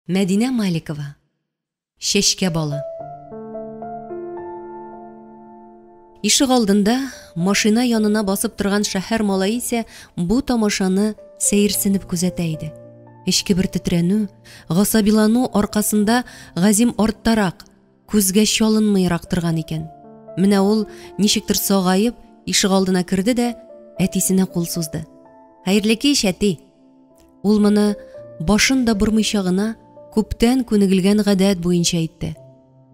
Мәдинә Маликова. Шешке балы. Ишек алдында машина янына басып торган шәһәр малае исә бу тамашаны сәерсенеп күзәтә иде. Эчке бер тетрәнү, гасабилану аркасында Газим арттарак, күзгә чалынмыйрак торган икән. Менә ул ничектер сагаеп ишек алдына керде дә әтисенә кул сузды. Хәерле кич, әти. Ул моны башын да бормыйча гына күптән күнегелгән гадәт буенча әйтте.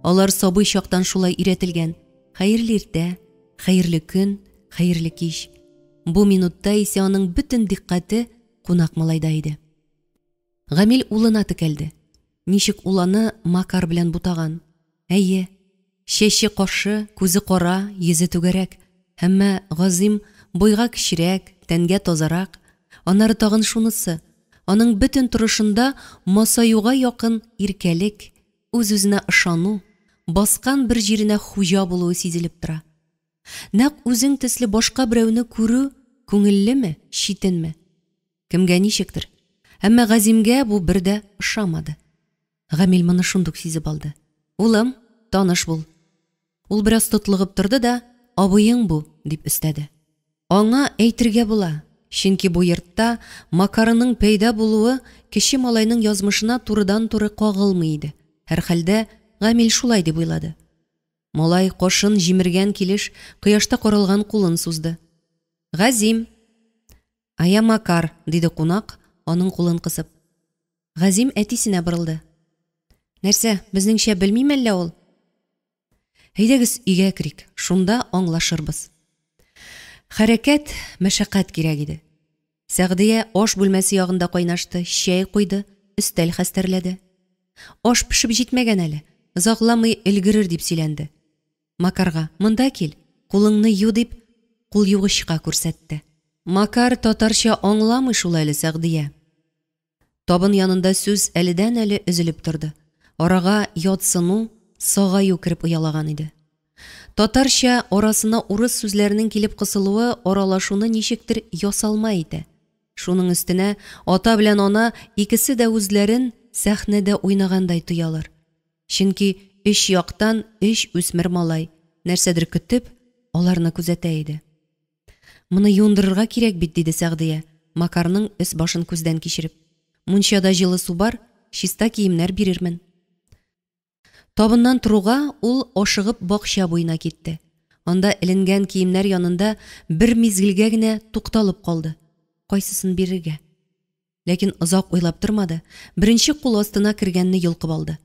Алар сабый чактан шулай өйрәтелгән. Хәерле иртә, хәерле көн, хәерле кич. Бу минутта исә аның бөтен диккате кунак малайда иде. Гамил улына текәлде. Ничек уланы Макар белән бутаган. Әйе, чәче кашы, күзе кара, йөзе түгәрәк. Әмма Газим буйга кичерәк, тәнгә тазарак. Аннары тагын шунысы. Аның бөтен турышында масаюга якын иркәлек, үз-үзенә ышану, баскан бер җиренә хуҗа булуы сизелеп тора. Нәкъ үзең төсле башка берәүне күрү күңеллеме, читенме? Кемгә ничектер? Әмма Газимгә бу бер дә ошамады. Гамил моны шундук сизеп алды. Улым, таныш бул. Ул бераз тотлыгып торды да, абыең бу, дип өстәде. Аңа әйтергә була. Чөнки бу йортта Макарының пәйда булуы кеше малайның язмышына турыдан-туры кагылмый иде. Һәрхәлдә Гамил шулай дип уйлады. Малай кошын җимергән килеш кояшта каралган кулын сузды. Газим. Ая Макар, диде кунак, аның кулын кысып. Газим әтисенә борылды. Нәрсә, безнеңчә белмим әллә ул? Әйдәгез өйгә керик, шунда аңлашырбыз. Хәрәкәт, мәшәкать кирәк иде. Сәгъдия аш бүлмәсе ягында кайнашты, чәй куйды, өстәл хәстәрләде. Аш пешеп җитмәгән әле, озакламый өлгерер дип сөйләнде. Макарга, монда кил, кулыңны ю дип, кул югычка күрсәтте. Макар татарча аңламый шул әле Сәгъдия. Табын янында сүз әледән-әле өзелеп торды. Арага ятсыну, сагаю кирип уялаган иде. Татарча арасына урыс сүзләренең килеп кысылуы аралашуны ничектер ясалма итә. Шуның өстенә ата белән ана икесе дә үзләрен сәхнәдә уйнагандай тоялар. Чөнки өч яктан өч үсмер малай нәрсәдер көтеп, аларны күзәтә иде. Моны юндырырга кирәк бит, диде Сәгъдия, Макарның өс башын күздән кичереп. Мунчада җылы су бар, чиста киемнәр бирермен. Табыннан туруга ул ашыгып бакча буена китте. Анда эленгән киемнәр янында бер мизгелгә генә тукталып калды. Кайсысын бирергә? Ләкин озак уйлап тормады. Беренче кул астына кергәнне йолкып алды.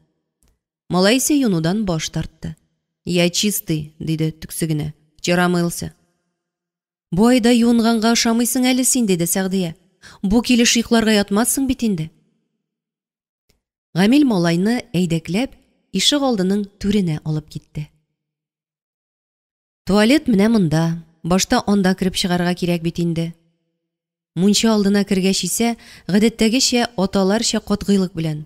Малай исә юнудан баш тартты. Я чистый, диде түксегенә. Вчера мылся. Бу айда юынганга ошамыйсың әле син, диде Сәгъдия. Бу килеш йокларга ятмассың бит инде. Гамил малайны әйдәкләп ишек алдының түренә алып китте. Туалет менә монда, башта анда кирип чыгарга кирәк бит инде. Мунча алдына кергәч исә, гадәттәгечә аталарча катгыйлык белән.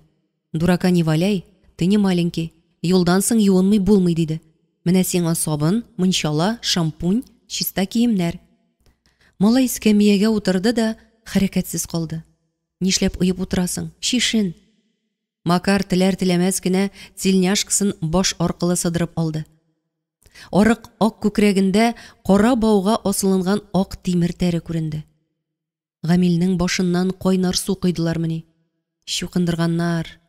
Дурака не валяй, ты не маленький, юлдан соң юынмый булмый, диде. Менә сиңа сабын, мунчала, шампунь, чиста киемнәр. Малай эскәмиягә утырды да хәрәкәтсез калды. Нишләп уеп утырасың? Чишен. Макар теләр-теләмәс кенә тельняшкасын баш аркылы сыдырып алды. Арык ак күкрәгендә кара бауга асылынган ак тимер тәре күренде. Гамилнең башыннан кайнар су койдылармыни? Чукындырганнар.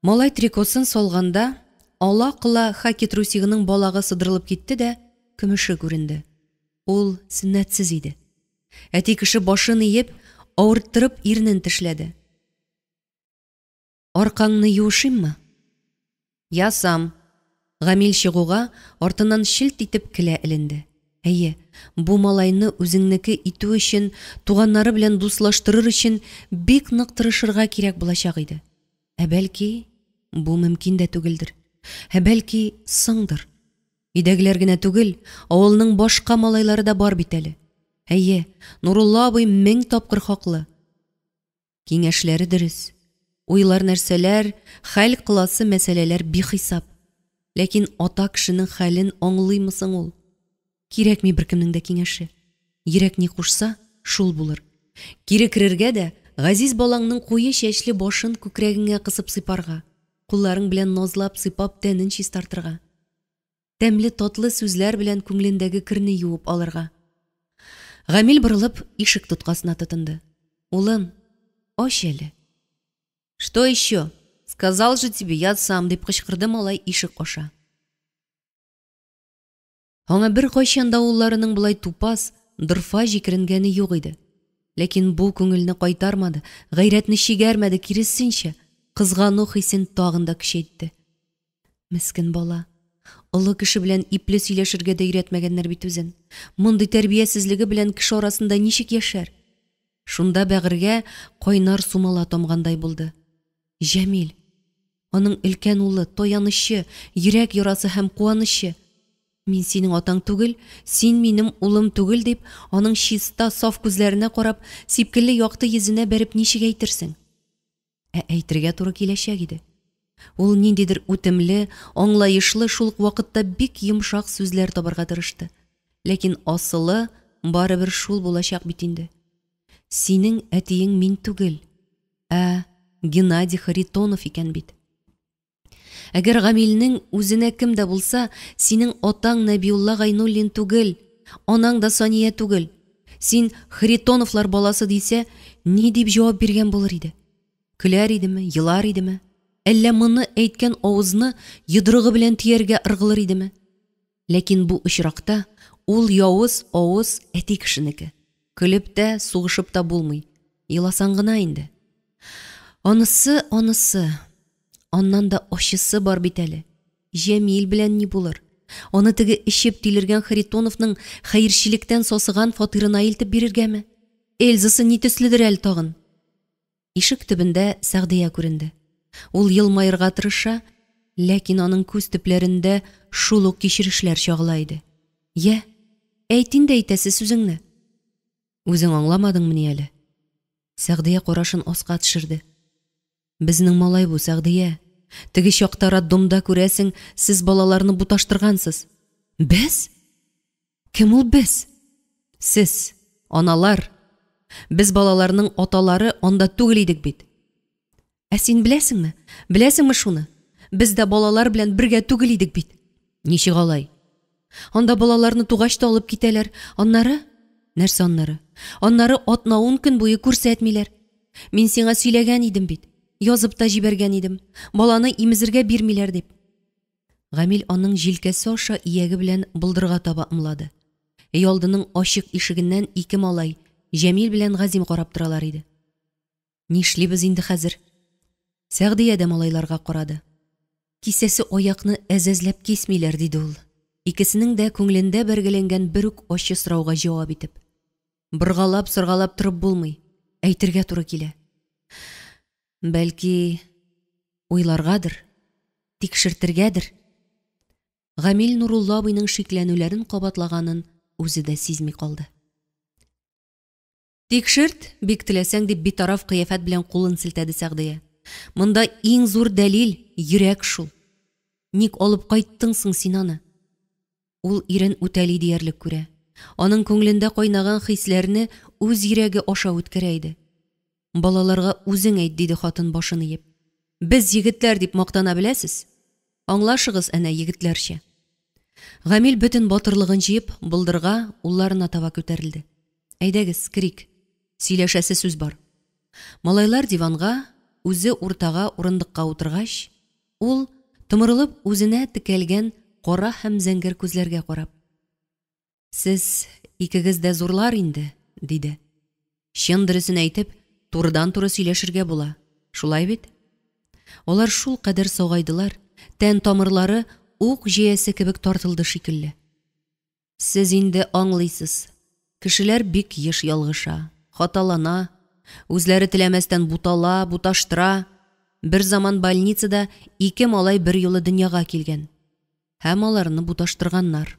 Малай трикосын салганда, ала-кыла хаки трусигының балагы сыдырылып китте дә, көмеше күренде. Ул сөннәтсез иде. Әти кеше башын иеп, авырттырып ирнен тешләде. Аркаңны юышыммы? Ясам. Гамил чыгуга артыннан шилт итеп килә эленде. Әйе, бу малайны үзеңнеке итү өчен, туганнары белән дуслаштырыр өчен бик нык тырышырга кирәк булачак иде. Бәлки, бу мөмкин дә түгелдер. Бәлки, сыңдыр. Идәгеләр генә түгел, авылның башка малайлары да бар бит әле. Әйе, Нурулла абый 1000 тапкыр хаклы. Киңәшләре дөрес. Уйлар нәрсәләр, хәл кыласы мәсьәләләр бихисап. Ләкин ата кешенең хәлен аңлыймысың ул? Кирәкми беркемнең дә киңәше. Йөрәк ни кушса, шул булыр. Кире керергә дә, газиз балаңның куе чәчле башын күкрәгеңә кысып сыйпарга, кулларың белән назлап сыйпап тәнен чистартырга, тәмле татлы сүзләр белән күңлендәге кирне юып алырга. Гамил борылып ишек тоткасына тотынды. Улым, аш әле. Что еще? Сказал же тебе, я сам, дип кычкырды малай ишек аша. Аңа бер кайчанда улларының булай тупас, дырфа җикеренгәне юк иде. Ләкин бу күңелне кайтармады, гайрәтне чигәрмәде, киресенчә, кызгану хисен тагын да көчәйтте. Мискин бала. Олы кеше белән ипле сөйләшергә дә өйрәтмәгәннәр бит үзен. Мондый тәрбиясезлеге белән кеше арасында ничек яшәр? Шунда бәгыргә кайнар сумала тамгандай булды. Җәмил. Аның өлкән улы, тоянышы, йөрәк ярасы һәм куанышы. Мин синең атаң түгел, син минем улым түгел дип, аның чиста, саф күзләренә карап, сипкелле якты йөзенә бәреп ничек әйтерсең? Әйтергә туры киләчәк иде. Ул ниндидер үтемле, аңлаешлы шул вакытта бик йомшак сүзләр табарга тырышты. Ләкин асылы барыбер шул булачак бит инде. Синең әтиең мин түгел, Геннадий Харитонов икән бит. Әгәр Гамилнең үзенә кем дә булса, синең атаң Нәбиулла Гайнуллин түгел, анаң да Сания түгел. Син Харитоновлар баласы дисә, ни дип җавап биргән булыр иде? Көләр идеме, елар идеме? Әллә моны әйткән авызны йодрыгы белән тияргә ыргылыр идеме? Ләкин бу очракта ул явыз авыз әти кешенеке. Көлеп тә, сугышып та булмый. Еласаң гына инде. Анысы. Аннан да ошысы бар бит әле. Җәмил белән ни булыр? Аны теге ишеп тилергән Харитоновның хәерчилектән сасыган фатирына илтеп бирергәме? Эльзасы ни төследер әле тагын? Ишек төбендә Сәгъдия күренде. Ул елмаерга тырыша, ләкин аның күз төпләрендә шул ук кичерешләр чагыла иде. Я, әйт инде әйтәсе сүзеңне. Үзең аңламадыңмы ни әле? Сәгъдия карашын аска төшерде. Безнең малай бу, Сәгъдия. Теге чакта роддомда күрәсең, сез балаларны буташтыргансыз. Без? Кем ул без? Сез, аналар. Без балаларның аталары анда түгел идек бит. Син беләсеңме? Беләсеңме шуны? Без дә балалар белән бергә түгел идек бит. Ничек алай? Анда балаларны тугач та алып китәләр. Аннары? Нәрсә аннары? Аннары атна-ун көн буе күрсәтмиләр. Мин сиңа сөйләгән идем бит. Язып та җибәргән идем. Баланы имезергә бирмиләр дип. Гамил аның җилкәсе аша ияге белән булдырга таба ымлады. Алдының ачык ишегеннән ике малай, Җәмил белән Газим карап торалар иде. Нишлибез инде хәзер? Сәгъдия дә малайларга карады. Кисәсе аякны әзәзләп кисмиләр, диде ул. Икесенең дә күңелендә бәргеләнгән бер үк ачы сорауга җавап итеп. Быргалап, сыргалап торып булмый. Әйтергә туры килә. Бәлки, уйларгадыр, тикшертергәдер. Гамил Нурулла абыйның шикләнүләрен кабатлаганын үзе дә сизми калды. Тикшерт, бик теләсәң дип битараф кыяфәт белән кулын селтәде Сәгъдия. Монда иң зур дәлил йөрәк шул. Ник алып кайттың соң син аны? Ул ирен үтәли диярлек күрә. Аның күңелендә кайнаган хисләрне үз йөрәге аша үткәрә иде. Балаларга үзең әйт, диде хатын башын иеп. Без егетләр дип мактана беләсез? Аңлашыгыз әнә егетләрчә. Гамил бөтен батырлыгын җыеп, булдырга, улларына таба күтәрелде. Әйдәгез, кирик. Сөйләшәсе сүз бар. Малайлар диванга, үзе уртага урындыкка утыргач, ул тымырылып үзенә текәлгән кара һәм зәңгәр күзләргә карап. Сез икегез дә зурлар инде, диде. Чын дөресен әйтеп, турыдан-туры сөйләшергә була. Шулай бит? Алар шул кадәр сагайдылар, тән тамырлары ук җәясе кебек тартылды шикелле. Сез инде аңлыйсыз. Кешеләр бик еш ялгыша, хаталана, үзләре теләмәстән бутала, буташтыра. Бер заман больницада ике малай бер юлы дөньяга килгән. Һәм аларны буташтырганнар.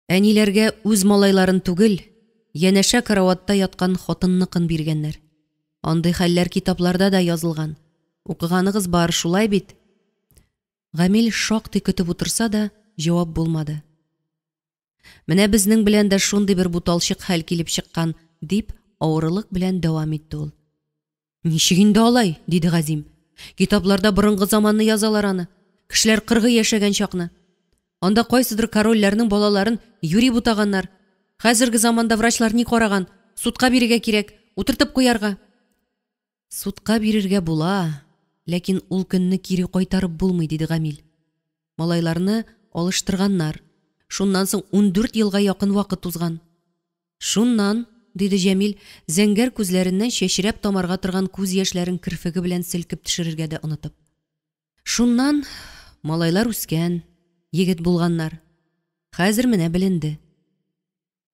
Әниләргә үз малайларын түгел, янәшә караватта яткан хатынныкын биргәннәр. Андый хәлләр китапларда да язылган. Укыганыгыз бар, шулай бит? Гамил шактый көтеп утырса да, җавап булмады. Менә безнең белән дә шундый бер буталчык хәл килеп чыккан, дип авырлык белән дәвам итте ул. Ничек инде алай, диде Газим. Китапларда борынгы заманны язалар аны. Кешеләр 40 яшәгән чакны. Анда кайсыдыр корольләрнең балаларын юри бутаганнар. Хәзерге заманда врачлар ни караган? Судка бирергә кирәк, утыртып куярга. Судка бирергә була, ләкин ул көнне кире кайтарып булмый, диде Гамил. Малайларны алыштырганнар. Шуннан соң 14 елга якын вакыт узган. Шуннан, диде Җәмил, зәңгәр күзләреннән чәчрәп тамарга торган күз яшьләрен кирфеге белән селкеп төшерергә дә онытып. Шуннан малайлар үскән, егет булганнар. Хәзер менә беленде.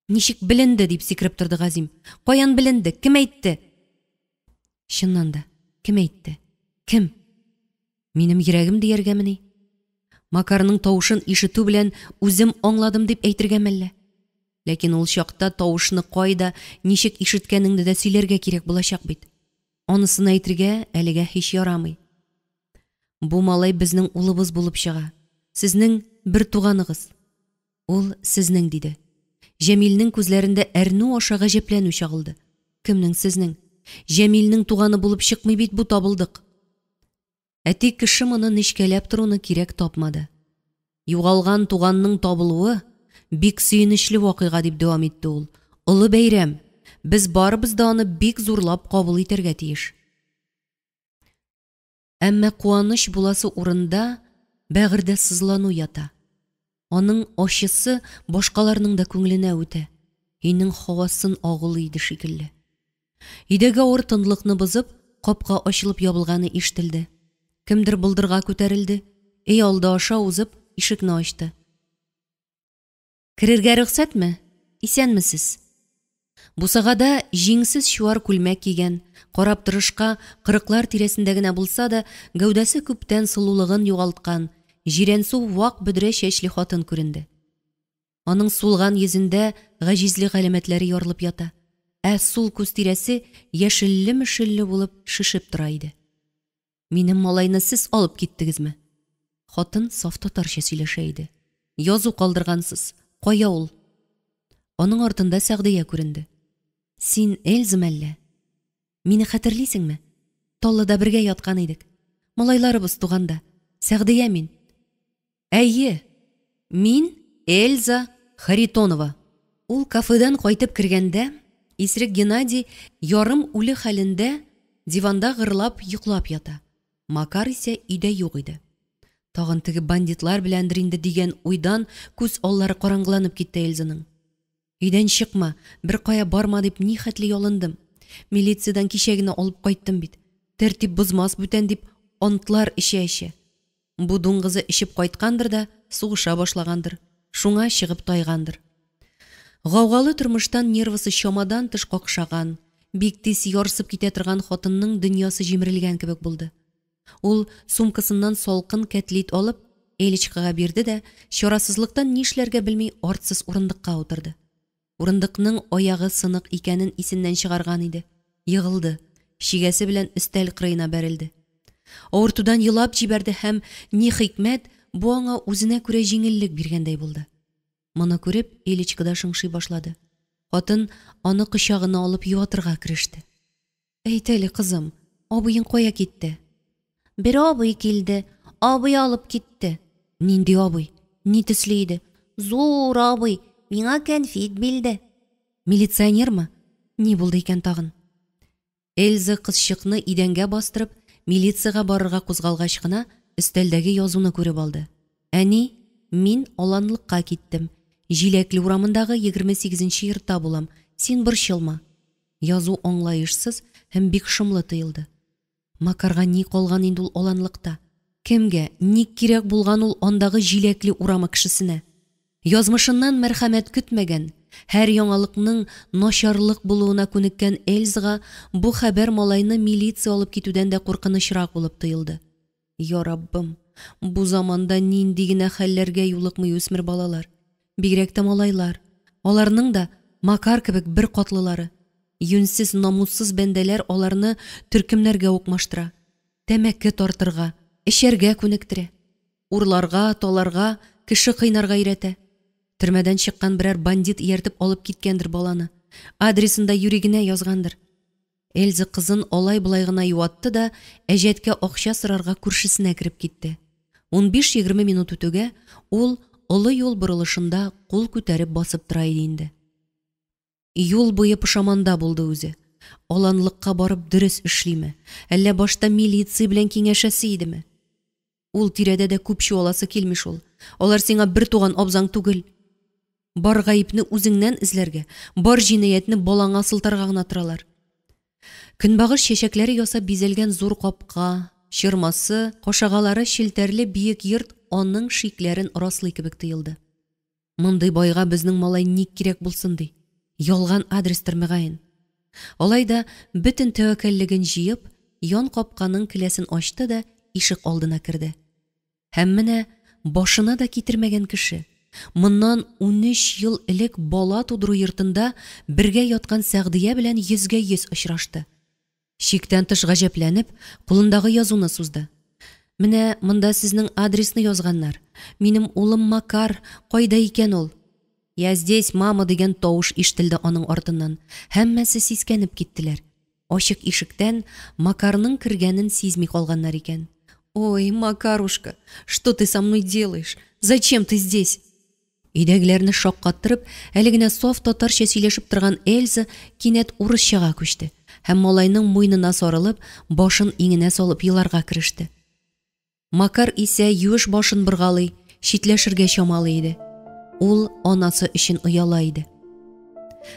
Ничек беленде, дип сикереп торды Газим. Каян беленде? Кем әйтте? Чыннан да, кем әйтте? Кем? Минем йөрәгем дияргәмени? Макарның тавышын ишетү белән үзем аңладым дип әйтергәме әллә? Ләкин ул чакта тавышны кайда, ничек ишеткәнеңне дә сөйләргә кирәк булачак бит. Анысын әйтергә әлегә һич ярамый. Бу малай безнең улыбыз булып чыга. Сезнең бер туганыгыз. Ул сезнең, диде. Җәмилнең күзләрендә әрнү аша гаҗәпләнү чагылды. Кемнең сезнең? Җәмилнең туганы булып чыкмый бит бу табылдык. Әти кеше моны нечкәләп торуны кирәк тапмады. Югалган туганның табылуы бик сөенечле вакыйга, дип дәвам итте ул. Улы бәйрәм. Без барыбыз да аны бик зурлап кабул итәргә тиеш. Әмма куаныч буласы урында бәгырдә сызлану ята. Аның ачысы башкаларның да күңеленә үтә. Өйнең һавасын агылы иде шикелле. Идәгә авыр тынлыкны бозып, капка ачылып ябылганы ишетелде. Кемдер булдырга күтәрелде. Өй алды аша узып, ишекне ачты. Кирергә рөхсәтме? Исәнмесез? Бусагада җиңсез чуар күлмәк кигән, карап торышка 40лар тирәсендә генә булса да, гәүдәсе күптән сылулыгын югалткан, җирәнсу вак бөдрә чәчле хатын күренде. Аның сулган йөзендә гаҗизлек галәмәтләре ярылып ята. Сул күз тирәсе яшелле-мешелле булып шишеп тора иде. Минем малайны сез алып киттегезме? Хатын саф татарча сөйләшә иде. Язу калдыргансыз. Кая ул? Аның артында Сәгъдия күренде. Син Эльза мәллә? Мине хәтерлисеңме? Таллыда бергә яткан идек. Малайларыбыз туганда. Сәгъдия мин. Әйе. Мин Эльза Харитонова. Ул кафедан кайтып кергәндә, Исрек Геннадий ярым үле хәлендә диванда гырлап йоклап ята. Макар исә өйдә юк иде. Тагын теге бандитлар беләндер инде дигән уйдан күз аллары караңгыланып китте Эльзаның. Өйдән чыкма, бер кая барма дип ни хәтле ялындым. Милициядән кичәгенә алып кайттым бит. Тәртип бозмас бүтән дип антлар ишә. Бу дуңгызы ишеп кайткандыр да, сугыша башлагандыр. Шуңа чыгып тайгандыр. Гаугалы тормыштан нервысы чамадан тыш какшаган, бик тиз ярсып китә торган хатынның дөньясы җимерелгән кебек булды. Ул сумкасыннан салкын кәтлит алып, Эличкага бирде дә, чарасызлыктан нишләргә белми артсыз урындыкка утырды. Урындыкның аягы сынык икәнен исеннән чыгарган иде. Йыгылды, шигәсе белән өстәл кырыена бәрелде. Авыртудан елап җибәрде һәм ни хикмәт, бу аңа үзенә күрә җиңеллек биргәндәй булды. Моны күреп, Эличка да шыңшый башлады. Хатын аны кочагына алып юатырга кереште. Әйт әле, кызым, абыең кая китте? Бер абый килде, абый алып китте. Нинди абый? Ни төсле иде? Зур абый, миңа кәнфит билде. Милиционермы? Ни булды икән тагын? Эльза кызчыкны идәнгә бастырып, милицияга барырга кузгалгач кына, өстәлдәге язуны күреп алды. Әни, мин аланлыкка киттем. Җиләкле урамындагы 28нче йортта булам. Син борчылма. Язу аңлаешсыз һәм бик шомлы тоелды. Макарга ни калган инде ул аланлыкта? Кемгә, ни кирәк булган ул андагы җиләкле урамы кешесенә? Язмышыннан мәрхәмәт көтмәгән, һәр яңалыкның начарлык булуына күнеккән Эльзага бу хәбәр малайны милиция алып китүдән дә куркынычрак булып тоелды. Я Раббым, бу заманда нинди генә хәлләргә юлыкмый үсмер балалар. Бигрәк тә малайлар. Аларның да Макар кебек бер катлылары. Юнсез, намуссыз бәндәләр аларны төркемнәргә укмаштыра. Тәмәке тартырга, эшәргә күнектерә. Урларга, таларга, кеше кыйнарга өйрәтә. Төрмәдән чыккан берәр бандит ияртеп алып киткәндер баланы. Адресында йөрегенә язгандыр. Эльза кызын олай-булай гына юатты да, әҗәткә акча сорарга күршесенә кирип китте. 15-20 минут үтүгә ул олы юл борылышында кул күтәреп басып тора иде инде. Юл буе пышаманда булды үзе. Аланлыкка барып дөрес эшлиме, әллә башта милиция белән киңәшәсе идеме? Ул тирәдә дә күп чуаласы килмиш ул. Алар сиңа бер туган абзаң түгел. Бар гаепне үзеңнән эзләргә, бар җинаятьне балаңа сылтарга гына торалар. Көнбагыш чәчәкләре ясап бизәлгән зур капка, чырмасы, кашагалары челтәрле биек йорт аның шикләрен раслый кебек тоелды. Мондый байга безнең малай ник кирәк булсын ди. Ялган адрестер мөгаен. Алай да бөтен тәвәккәллеген җыеп, ян капканың келәсен ачты да ишек алдына керде. Һәм менә башына да китермәгән кеше. Моннан 13 ел элек бала тудыру йортында бергә яткан Сәгъдия белән 100-100 очрашты. Шиктән тыш гаҗәпләнеп, кулындагы язуны сузды. Менә монда сезнең адресны язганнар. Минем улым Макар, кайда икән ул? Я здесь, мама, дигән тавыш ишетелде аның артыннан. Һәммәсе сискәнеп киттеләр. Ачык ишектән Макарның кергәнен сизми калганнар икән. Ой, Макарушка, что ты со мной делаешь? Зачем ты здесь? Өйдәгеләрне шаккаттырып, әле генә саф татарча сөйләшеп торган Эльза кинәт урысчага күчте һәм малайның муйнына сарылып, башын иңенә салып еларга кереште. Макар исә юеш башын быргалый, шитләшергә чамалы иде. Ул анасы өчен уяла иде.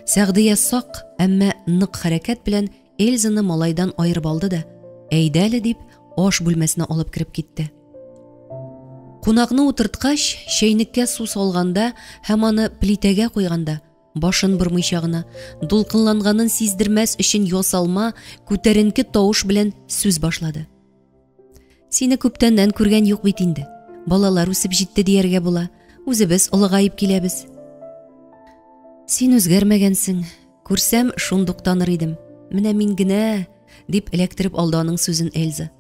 Сәгъдия сак, әмма нык хәрәкәт белән Эльзаны малайдан айырып алды да, әйдәле дип, аш бүлмәсенә алып кирип китте. Кунакны утырткач, чәйнеккә су салганда һәм аны плитәгә куйганда, башын бырмыйча гына, дулкынланганын сиздермәс өчен ясалма, күтәренке тавыш белән сүз башлады. Сине күптәннән күргән юк бит инде. Балалар үсеп җитте дияргә була. Үзебез олыгайып киләбез. Син үзгәрмәгәнсең. Күрсәм, шундук таныр идем. Менә мин генә, дип эләктереп алды аның сүзен Эльза.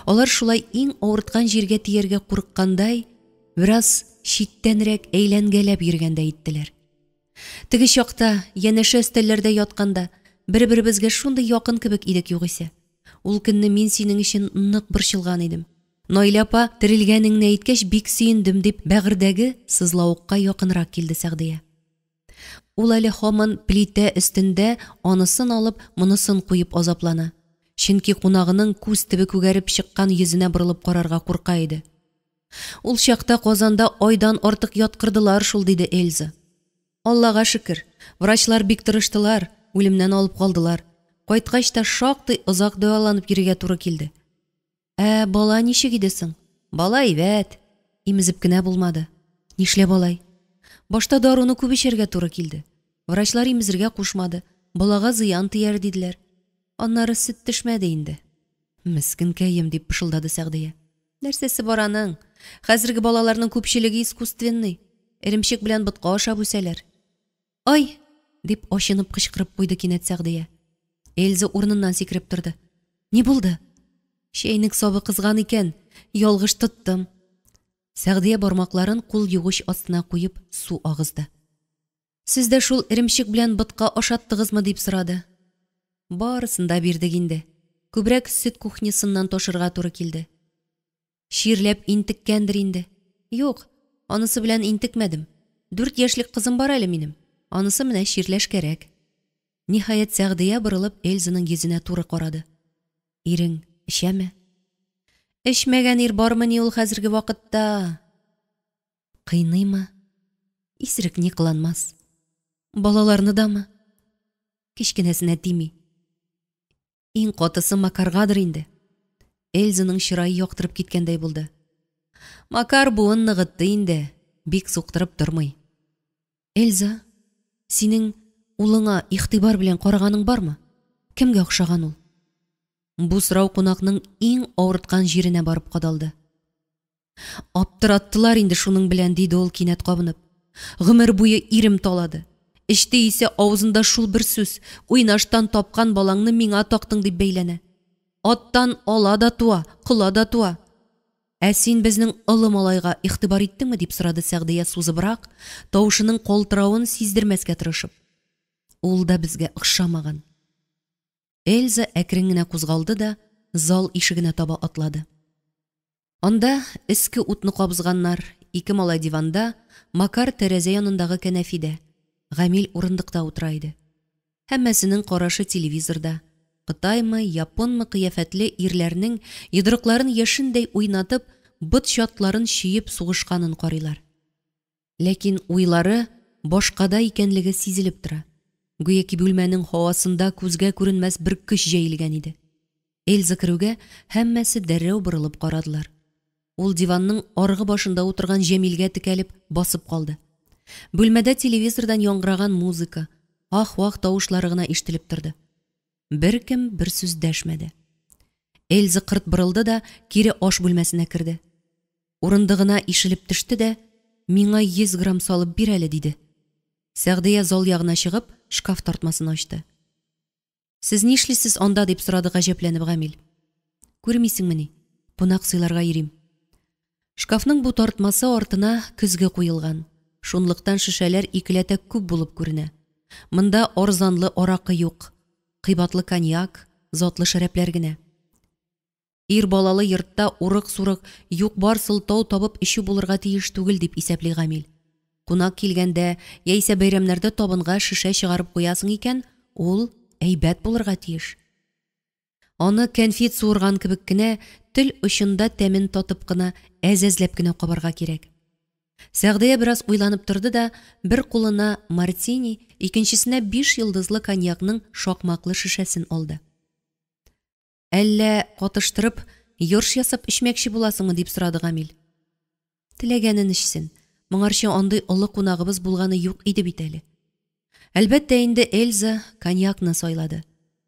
Алар шулай иң авырткан җиргә тияргә курыккандай, бераз читтәнрәк әйләнгәләп йөргәндә иттеләр. Теге чакта, янәшә өстәлләрдә ятканда, бер-беребезгә шундый якын кебек идек югыйсә. Ул көнне мин синең өчен нык борчылган идем. Наилә апа терелгәнеңне әйткәч бик сөендем дип бәгырдәге сызлавыкка якынрак килде Сәгъдия. Ул әле һаман плитә өстендә анысын алып, монысын куеп азаплана. Чөнки кунагының күз төбе күгәреп чыккан йөзенә борылып карарга курка иде. Ул чакта Казанда айдан артык яткырдылар шул, диде Эльза. Аллага шөкер, врачлар бик тырыштылар, үлемнән алып калдылар. Кайткач та шактый озак дәваланып йөрергә туры килде. Бала ничек идесең? Бала әйбәт. Имезеп кенә булмады. Нишләп алай? Башта даруны күп эчәргә туры килде. Врачлар имезергә кушмады. Балага зыян тияр диделәр. Аннары сөт төшмәде инде. Мискенкәем, дип пышылдады Сәгъдия. Нәрсәсе бар аның? Хәзерге балаларның күпчелеге искусственный. Эремчек белән ботка ашап үсәләр. Ай, дип ашынып кычкырып куйды кинәт Сәгъдия. Эльза урыныннан сикереп торды. Ни булды? Чәйнек сабы кызган икән, ялгыш тоттым. Сәгъдия бармакларын кул югыч астына куеп су агызды. Сез дә шул эремчек белән ботка ашаттыгызмы, дип сорады. Барысын да бирдек инде. Күбрәк сөт кухнясыннан ташырга туры килде. Ширләп интеккәндер инде. Юк, анысы белән интекмәдем. 4 яшьлек кызым бар әле минем. Анысы менә ширләш кәрәк. Ниһаять Сәгъдия борылып Эльзаның йөзенә туры карады. Ирең эчәме? Эчмәгән ир бармы ни ул хәзерге вакытта? Кыйныймы? Исерек ни кыланмас. Балаларны дамы? Кичкенәсенә тими. Иң катысы Макаргадыр инде. Эльзаның чырае яктырып киткәндәй булды. Макар буын ныгытты инде, бик суктырып тормый. Эльза, синең улыңа игътибар белән караганың бармы? Кемгә охшаган ул? Бу сорау кунакның иң авырткан җиренә барып кадалды. Аптыраттылар инде шуның белән, диде ул кинәт кабынып. Гомер буе ирем талады. Эчте исә авызында шул бер сүз: уйнаштан тапкан балаңны миңа тактың дип бәйләнә. Аттан ала да туа, кыла да туа. Син безнең олы малайга игътибар иттеңме, дип сорады Сәгъдия сузыбрак, тавышының калтыравын сиздермәскә тырышып. ул да безгә охшамаган. Эльза әкрен генә кузгалды да зал ишегенә таба атлады. Анда эске утны кабызганнар, 2 малай диванда, Макар тәрәзә янындагы кәнәфидә, Гамил урындыкта утыра иде. Һәммәсенең карашы телевизорда. Кытаймы, японмы кыяфәтле ирләрнең йодрыкларын яшендәй уйнатып, бот чатларын чиеп сугышканын карыйлар. Ләкин уйлары башкада икәнлеге сизелеп тора. Гүяки бүлмәнең һавасында күзгә күренмәс бер көч җәелгән иде. Эльза керүгә һәммәсе дәррәү борылып карадылар. Ул диванның аргы башында утырган Җәмилгә текәлеп басып калды. Бүлмәдә телевизордан яңгыраган музыка, ах-вах тавышлары гына ишетелеп торды. Беркем бер сүз дәшмәде. Эльза кырт борылды да кире аш бүлмәсенә керде. Урындыгына ишелеп төште дә, «Миңа 100 грамм салып бир әле» диде. Сәгъдия зал ягына чыгып, шкаф тартмасын ачты. «Сез нишлисез анда?» дип сорады гаҗәпләнеп Гамил. «Күрмисеңмени? Кунак сыйларга йөрим». Шкафның бу тартмасы артына көзгә куелган. Шунлыктан шешәләр икеләтә күп булып күренә. Монда арзанлы аракы юк, кыйбатлы коньяк, затлы шәрәпләр генә. Ир балалы йортта урык-сурык юк-бар сылтау табып ишү булырга тиеш түгел дип исәпли Гамил. Кунак килгәндә, яисә бәйрәмнәрдә табынга шешә чыгарып куясың икән, ул әйбәт булырга тиеш. Аны кәнфит суырган кебек кенә тел очында тәмен татып кына, әзәзләп кенә кабарга кирәк. Сәгъдия бераз уйланып торды да, бер кулына мартини, икенчесенә 5 йылдызлы коньякның шакмаклы шешәсен алды. «Әллә катыштырып, йорш ясап эчмәкче буласыңмы?» дип сорады Гамил. «Теләгәнен эчсен. Моңарча андый олы кунагыбыз булганы юк иде бит әле». Әлбәттә инде Эльза коньякны сайлады.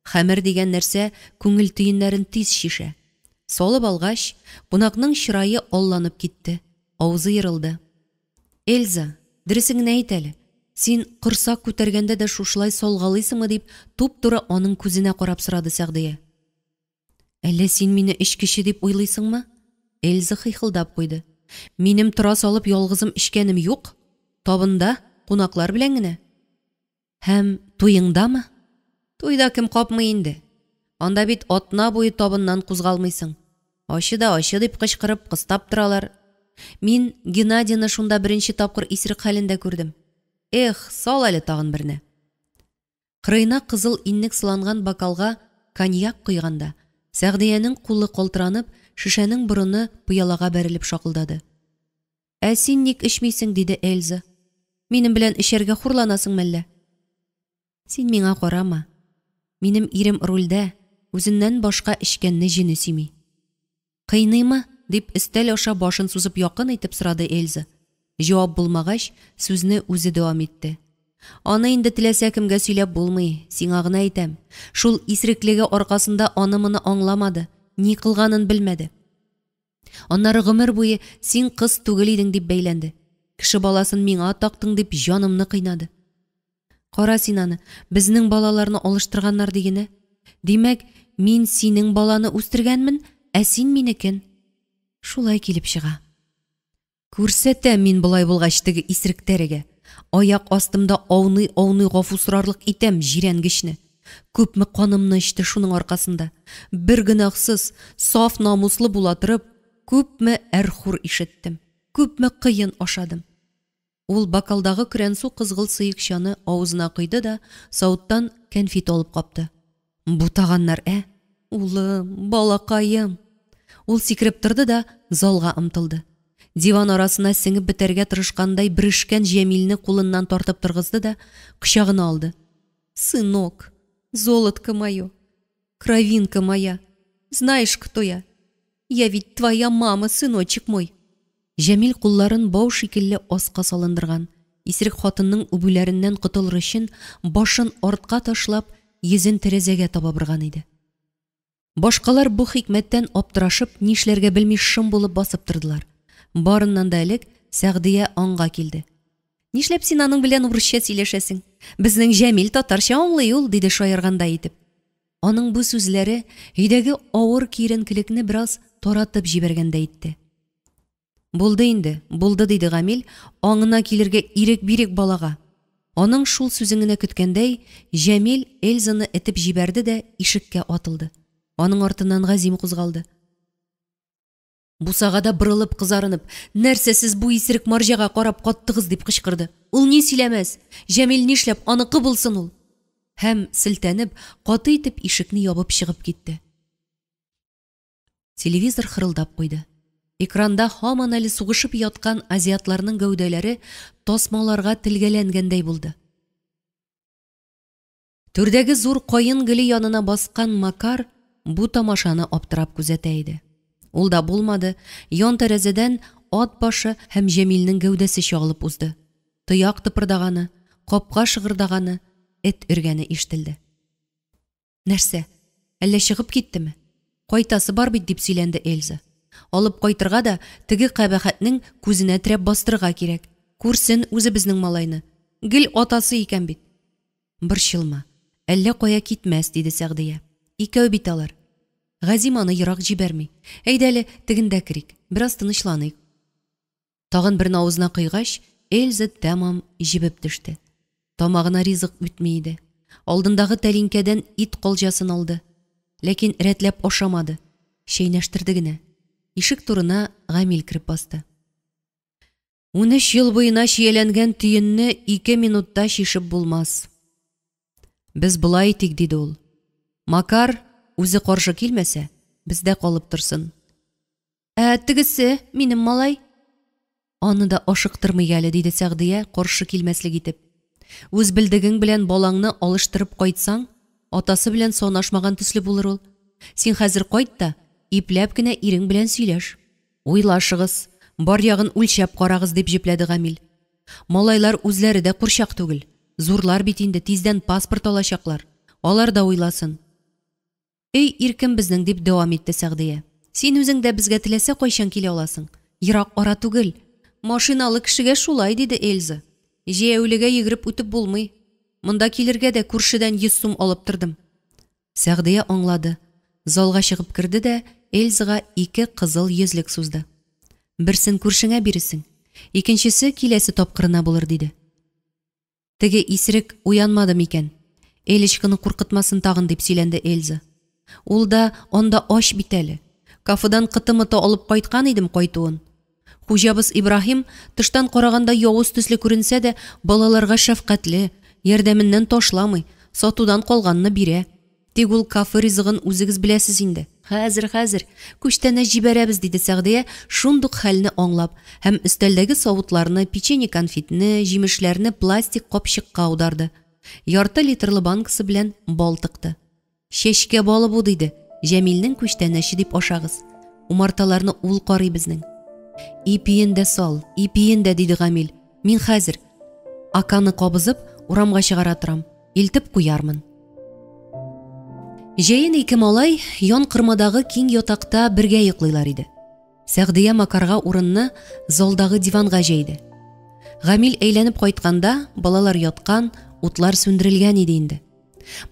Хәмер дигән нәрсә күңел төеннәрен тиз шишә. Салып алгач, кунакның чырае алланып китте, авызы йырылды. «Эльза, дөресен генә әйт әле. Син кырсак күтәргәндә дә шушлай салгалыйсыңмы?» дип туп-туры аның күзенә карап сорады Сәгъдия. «Әллә син мине эчкече дип уйлыйсыңмы?» Эльза хыйхылдап куйды. «Минем тора салып ялгызым эчкәнем юк. Табында, кунаклар белән генә». «Һәм туеңдамы?» «Туйда кем капмый инде? Анда бит атна буе табыннан кузгалмыйсың. Ачы да ачы дип кычкырып, кыстап торалар. Мин Геннадийны шунда беренче тапкыр исерек хәлендә күрдем. Эх, сал әле тагын берне». Кырыена кызыл иннек сыланган бокалга коньяк куйганда, Сәгъдиянең кулы калтыранып, шешәнең борыны пыялага бәрелеп шакылдады. «Ә син ник эчмисең?» диде Эльза. «Минем белән эчәргә хурланасың мәллә?» «Син миңа карама. Минем ирем рульдә, үзеннән башка эчкәнне җене сими». «Кыйныймы?» дип өстәл аша башын сузып якын итеп сорады Эльза. Җавап булмагач, сүзне үзе дәвам итте. «Аны инде теләсә кемгә сөйләп булмый, сиңа гына әйтәм. Шул исереклеге аркасында аны-моны аңламады, ни кылганын белмәде. Аннары гомер буе син кыз түгел идең дип бәйләнде. Кеше баласын миңа тактың дип җанымны кыйнады. Кара син аны, безнең балаларны алыштырганнар дигене. Димәк, мин синең баланы үстергәнмен, ә син минекен». Шулай килеп чыга. «Күрсәтәм мин булай булгач теге исеректәргә. Аяк астымда ауный гафу сорарлык итәм җирәнгечне. Күпме канымны ичте шуның аркасында. Бер гөнаһсыз, саф намуслы була торып, күпме әрхур ишеттем. Күпме кыен ашадым». Ул бокалдагы крәнсу кызгыл сыйыкчаны авызына куйды да, сауыттан кәнфит алып капты. «Бу таганнар, улым, балакаем». Ул сикереп торды да залга ымтылды. Диван арасына сеңеп бетәргә тырышкандай бирешкән Җәмилне кулыннан тартып торгызды да кочагына алды. «Сынок, золотко мое, кровинка моя, знаешь, кто я? Я ведь твоя мама, сыночек мой». Җәмил кулларын бау шикелле аска салындырган. Исерек хатынның үбүләреннән котылыр өчен башын артка ташлап, йөзен тәрәзәгә таба борган иде. Башкалар бу хикмәттән аптырашып, нишләргә белми шым булып басып тордылар. Барыннан да элек Сәгъдия аңга килде. «Нишләп син аның белән урысча сөйләшәсең? Безнең Җәмил татарча аңлый ул», диде шаярганда итеп. Аның бу сүзләре өйдәге авыр киеренкелекне бераз таратып җибәргәндә итте. «Булды инде, булды», диде Гамил, аңына килергә ирек бирек балага. Аның шул сүзен генә көткәндәй, Җәмил Эльзаны этеп җибәрде дә ишеккә атылды. Аның артыннан Газим кузгалды. Бусагада борылып кызарынып, "Нәрсә сез бу исерек марҗага карап каттыгыз?" дип кычкырды. "Ул ни сөйләмәс? Җәмил нишләп аныкы булсын ул?" Һәм силтәнеп, каты итеп ишекне ябып чыгып китте. Телевизор хырылдап куйды. Экранда һаман әле сугышып яткан азиатларның гәүдәләре тасмаларга телгәләнгәндәй булды. Түрдәге зур кайын гөле янына баскан Макар бу тамашаны аптырап күзәтә иде. Ул да булмады, ян тәрәзәдән ат башы һәм Җәмилнең гәүдәсе чагылып узды. Тояк тыпырдаганы, капка шыгырдаганы, эт өргәне ишетелде. "Нәрсә? Әллә чыгып киттеме? Кайтасы бар бит", дип сөйләнде Эльза. "Алып кайтырга да теге кабахәтнең күзенә трәп бастырырга кирәк. Күрсен үзе безнең малайны. Гел атасы икән бит." "Борчылма, әллә кая китмәс", диде Сәгъдия. "Икәү бит алар. Газим аны ерак җибәрми. Әйдә әле тегендә керик, бераз тынычланыйк." Тагын бер авызына кыйгач, Эльза тәмам җибеп төште. Тамагына ризык үтми иде. Алдындагы тәлинкәдән ит калҗасын алды. Ләкин рәтләп ашамады. Шәйнәштерде генә. Ишек турына Гамил кирип басты. 13 ел буена чияләнгән төенне 2 минутта чишеп булмас. "Без булай итик", диде ул. "Макар үзе каршы килмәсә, бездә калып торсын." Тегесе, минем малай." "Аны да ашыктырмый әле", диде Сәгъдия каршы килмәслек итеп. "Үз билдегең белән балаңны алыштырып кайтсаң, атасы белән санашмаган төсле булыр ул. Син хәзер кайт та, ипләп кенә ирең белән сөйләш. Уйлашыгыз, бар ягын үлчәп карагыз", дип җипләде Гамил. "Малайлар үзләре дә курчак түгел. Зурлар бит инде, тиздән паспорт алачаклар. Алар да уйласын." "Эй, иркем безнең", дип дәвам итте Сәгъдия. "Син үзең дә безгә теләсә кайчан килә аласың. Ерак ара түгел. Машиналы кешегә шулай", диде Эльза. "Җәяүлегә йөгереп үтеп булмый. Монда килергә дә күршедән 100 сум алып тордым." Сәгъдия аңлады. Залга чыгып керде дә Эльзага 2 кызыл йөзлек сузды. "Берсен күршеңә биресең, икенчесе киләсе тапкырына булыр", диде. "Теге исерек уянмады микән? Элечканы куркытмасын тагын", дип сөйләнде Эльза. "Ул да анда аш бит әле. Кафедан кытымыты алып кайткан идем кайтуын. Хуҗабыз Ибраһим тыштан караганда явыз төсле күренсә дә, балаларга шәфкатьле, ярдәменнән ташламый, сатудан калганны бирә. Тик ул кафе ризыгын үзегез беләсез инде. Хәзер, күчтәнә җибәрәбез", диде Сәгъдия, шундук хәлне аңлап, һәм өстәлдәге савытларны, печенье конфетны, җимешләрне пластик капчыкка аударды. Ярты литрлы банкасы белән бал тыкты. "Чәчкә балы бу", диде. "Җәмилнең күчтәнәче дип ашагыз. Умарталарны ул карый безнең." "Ипиен дә сал, ипиен дә", диде Гамил. "Мин хәзер аканы кабызып, урамга чыгара торам. Илтеп куярмын." Җәен 2 малай ян кырмадагы киң ятакта бергә йоклыйлар иде. Сәгъдия Макарга урынны залдагы диванга җәйде. Гамил әйләнеп кайтканда, балалар яткан, утлар сүндерелгән иде инде.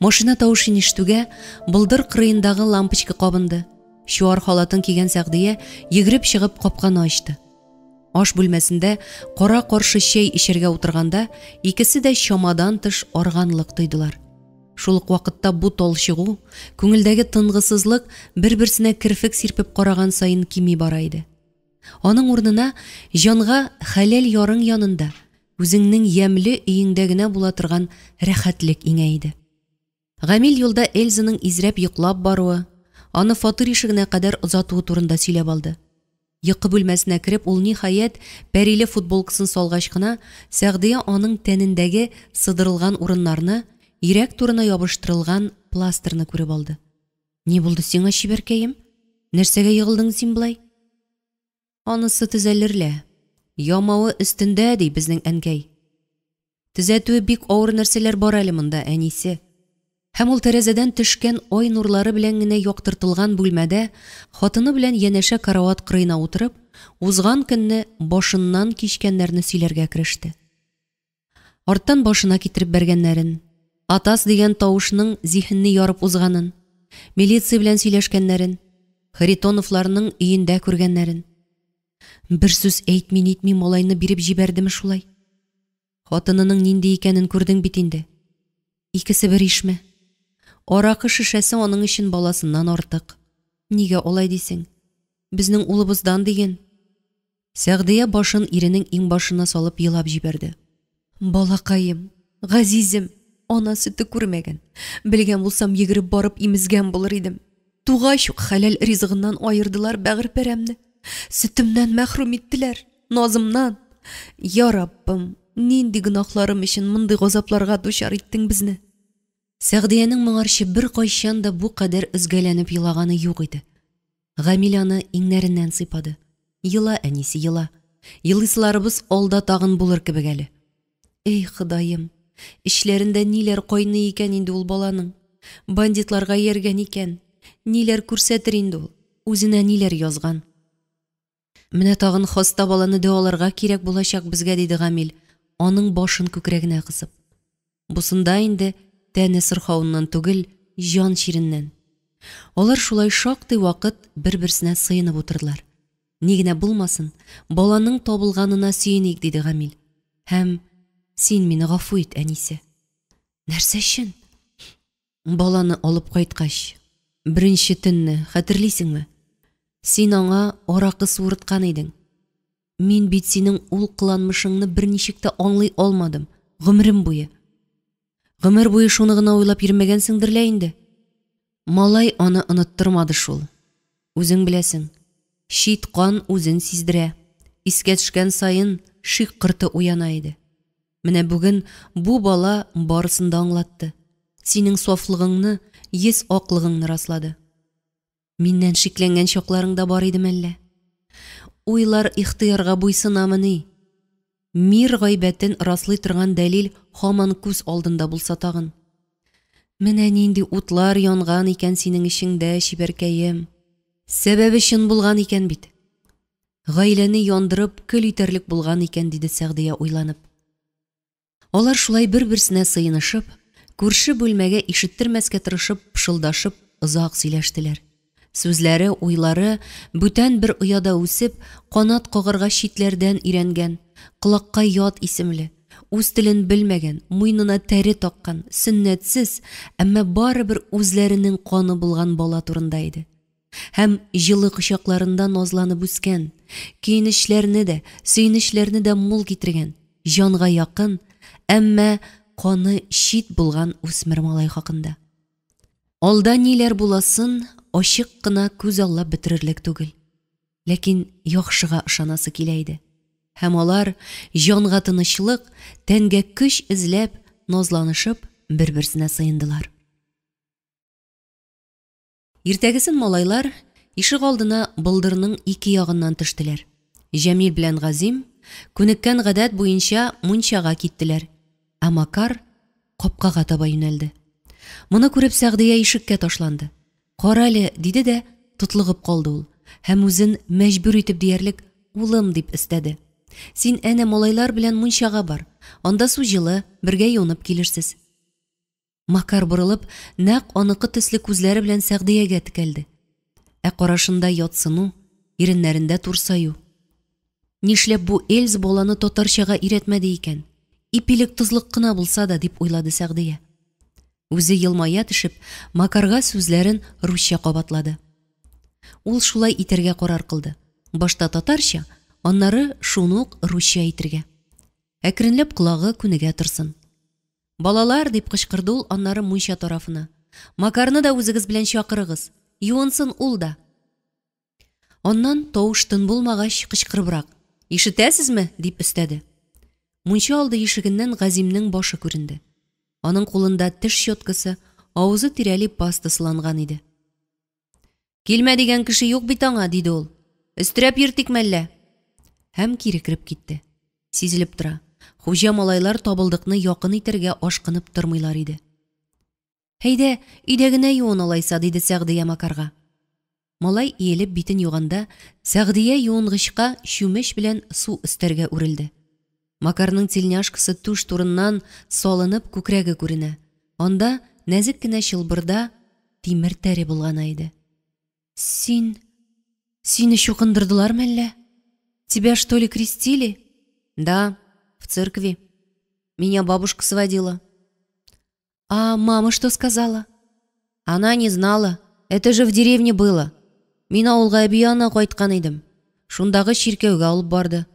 Машина тавышын ишетүгә, былдыр кырыендагы лампочка кабынды. Шуар халатын кигән Сәгъдия йөгереп чыгып капканы ачты. Аш бүлмәсендә кара каршы чәй ишәргә утырганда, икесе дә чамадан тыш арганлык тойдылар. Шул ук вакытта бу талчыгу, күңелдәге тынгысызлык бер-берсенә кирфек сирпеп караган сайын кими бара иде. Аның урынына җанга хәләл ярың янында, үзеңнең ямьле өеңдә генә була торган рәхәтлек иңә иде. Гамил юлда Эльзаның изрәп йоклап баруы, аны фатир ишегенә кадәр озатуы турында сөйләп алды. Йокы бүлмәсенә кереп, ул ниһаять пәриле футболкасын салгач кына, Сәгъдия аның тәнендәге сыдырылган урыннарны, йөрәк турына ябыштырылган пластерны күреп алды. "Ни булды сиңа, чибәркәем? Нәрсәгә йыгылдың син булай?" "Анысы төзәлерлә. Ямавы өстендә", ди безнең әнкәй. "Төзәтүе бик авыр нәрсәләр бар әле монда, әнисе." Һәм ул тәрәзәдән төшкән ай нурлары белән генә яктыртылган бүлмәдә хатыны белән янәшә карават кырыена утырып, узган көнне башыннан кичкәннәрне сөйләргә кереште. Арттан башына китереп бәргәннәрен, атас дигән тавышның зиһенне ярып узганын, милиция белән сөйләшкәннәрен, Харитоновларның өендә күргәннәрен. "Бер сүз әйтми-нитми малайны биреп җибәрдеме шулай? Хатынының нинди икәнен күрдең бит инде. Икесе бер ишме? Аракы шишәсе аның өчен баласыннан артык. Нигә алай дисең? Безнең улыбыздан диген. Сәгъдия башын иренең иңбашына салып елап җибәрде. Балакаем, газизем, ана сөте күрмәгән. Белгән булсам йөгереп барып имезгән булыр идем. Тугач ук хәләл ризыгыннан аердылар бәгыр пәрәмне. Сөтемнән мәхрүм иттеләр, назымнан. Я Раббым, нинди гынахларым өчен мондый газапларга дучар иттең безне? Сәгъдиянең моңарчы бер кайчан да бу кадәр өзгәләнеп елаганы юк иде. Гамил аны иңнәреннән сыйпады. Йыла, әнисе, йыла. Йылысларыбыз алда тагын булыр кебек әле. Эй, Ходаем, эшләрендә ниләр кайный икән инде ул баланың. Бандитларга ияргән икән. Ниләр күрсәтер инде ул? Үзенә ниләр язган? Менә тагын хаста баланы дәваларга кирәк булачак безгә, диде Гамил, аның башын күкрәгенә кысып. Бусында инде тәне сырхавыннан түгел, җан чиреннән. Алар шулай шактый вакыт бер-берсенә сыенып утырдылар. Ни генә булмасын, баланың табылганына сөеник, диде Гамил. Һәм син мине гафу ит, әнисе. Нәрсә өчен? Баланы алып кайткач, беренче төнне хәтерлисеңме? Син аңа аракы суырткан идең. Мин бит синең ул кыланмышыңны берничек тә аңлый алмадым, гомерем буе. Гомер буе шуны гына уйлап йөрмәгәнсеңдер лә инде. Малай аны оныттырмады шул. Үзең беләсең, шит кан үзен сиздерә. Искә төшкән сайын шик кырты уяна иде. Менә бүген бу бала барысын да аңлатты. Синең сафлыгыңны, ес аклыгыңны раслады. Миннән шикләнгән чакларың да бар иде мәллә. Уйлар ихтыярга буйсынамы ни? Мир гайбәтен раслый торган дәлил һаман күз алдында булса тагын. Менә нинди утлар янган икән синең ишеңдә, чибәркәем. Сәбәбе чын булган икән бит. Гаиләне яндырып, көл итәрлек булган икән, диде Сәгъдия уйланып. Алар шулай бер-берсенә сыенышып, күрше бүлмәгә ишеттермәскә тырышып, пышылдашып, озак сөйләштеләр. Сүзләре, уйлары бүтән бер ояда үсеп, канат кагарга читләрдән өйрәнгән, колакка ят исемле, үз телен белмәгән, муйнына тәре таккан, сөннәтсез, әмма барыбер үзләренең каны булган бала турында иде. Һәм җылы кочакларында назланып үскән, көйнешләрне дә, сөйнешләрне дә мул китергән, җанга якын, әмма каны чит булган үсмер малай хакында. Алда ниләр буласын, ачык кына күз аллап бетерерлек түгел. Ләкин яхшыга ышанасы килә иде. Һәм алар җанга тынычлык, тәнгә көч эзләп, назланышып, бер-берсенә сыендылар. Иртәгесен малайлар ишек алдына болдырның ике ягыннан төштеләр. Җәмил белән Газим күнеккән гадәт буенча мунчага киттеләр. Ә Макар капкага таба юнәлде. Моны күреп Сәгъдия ишеккә ташланды. «Карале», диде дә тотлыгып калды ул, һәм үзен мәҗбүр итеп диярлек «улым» дип истәде. Син әнә малайлар белән мунчага бар, анда су җылы, бергә юнып килерсез. Макар борылып, нәкъ аныкы төсле күзләре белән Сәгъдиягә текәлде. Ә карашында ятсыну, иреннәрендә турсаю. Нишләп бу Эльз баланы татарчага өйрәтмәде икән? Ипилек тызлык кына булса да, дип уйлады Сәгъдия. Үзе елмая төшеп, Макарга сүзләрен русча кабатлады. Ул шулай итәргә карар кылды. Башта татарча, аннары шуны ук русча әйтергә. Әкренләп колагы күнегә торсын. «Балалар», дип кычкырды ул аннары мунча тарафына. «Макарны да үзегез белән чакырыгыз. Юынсын ул да». Аннан тавыштын булмагач кычкырыбрак: «Ишетәсезме?» дип өстәде. Мунча алды ишегеннән Газимнең башы күренде. Аның кулында теш щеткасы, авызы тирәли паста сыланган иде. «Килмә дигән кеше юк бит аңа», диде ул. «Өстерәп йөртик мәллә?» Һәм кире кереп китте. Сизелеп тора, хуҗа малайлар табылдыкны якын итәргә ашкынып тормыйлар иде. «Әйдә, өйдә генә юын алайса», диде Сәгъдия Макарга. Малай иелеп битен юганда, Сәгъдия юынгычка чүмеч белән су өстәргә үрелде. Макарның тельняшкасы туш турыннан салынып күкрәге күренә. Анда нәзек кенә чылбырда тимер тәре булган иде. Сине чукындырдылар мәллә? Тебя что ли крестили?» «Да, в церкви». Меня бабушка сводила». «А мама что сказала?» «Она не знала. Это же в деревне было. Мин ауылга бияна кайткан идем. Шундагы ширкәүгә алып барды.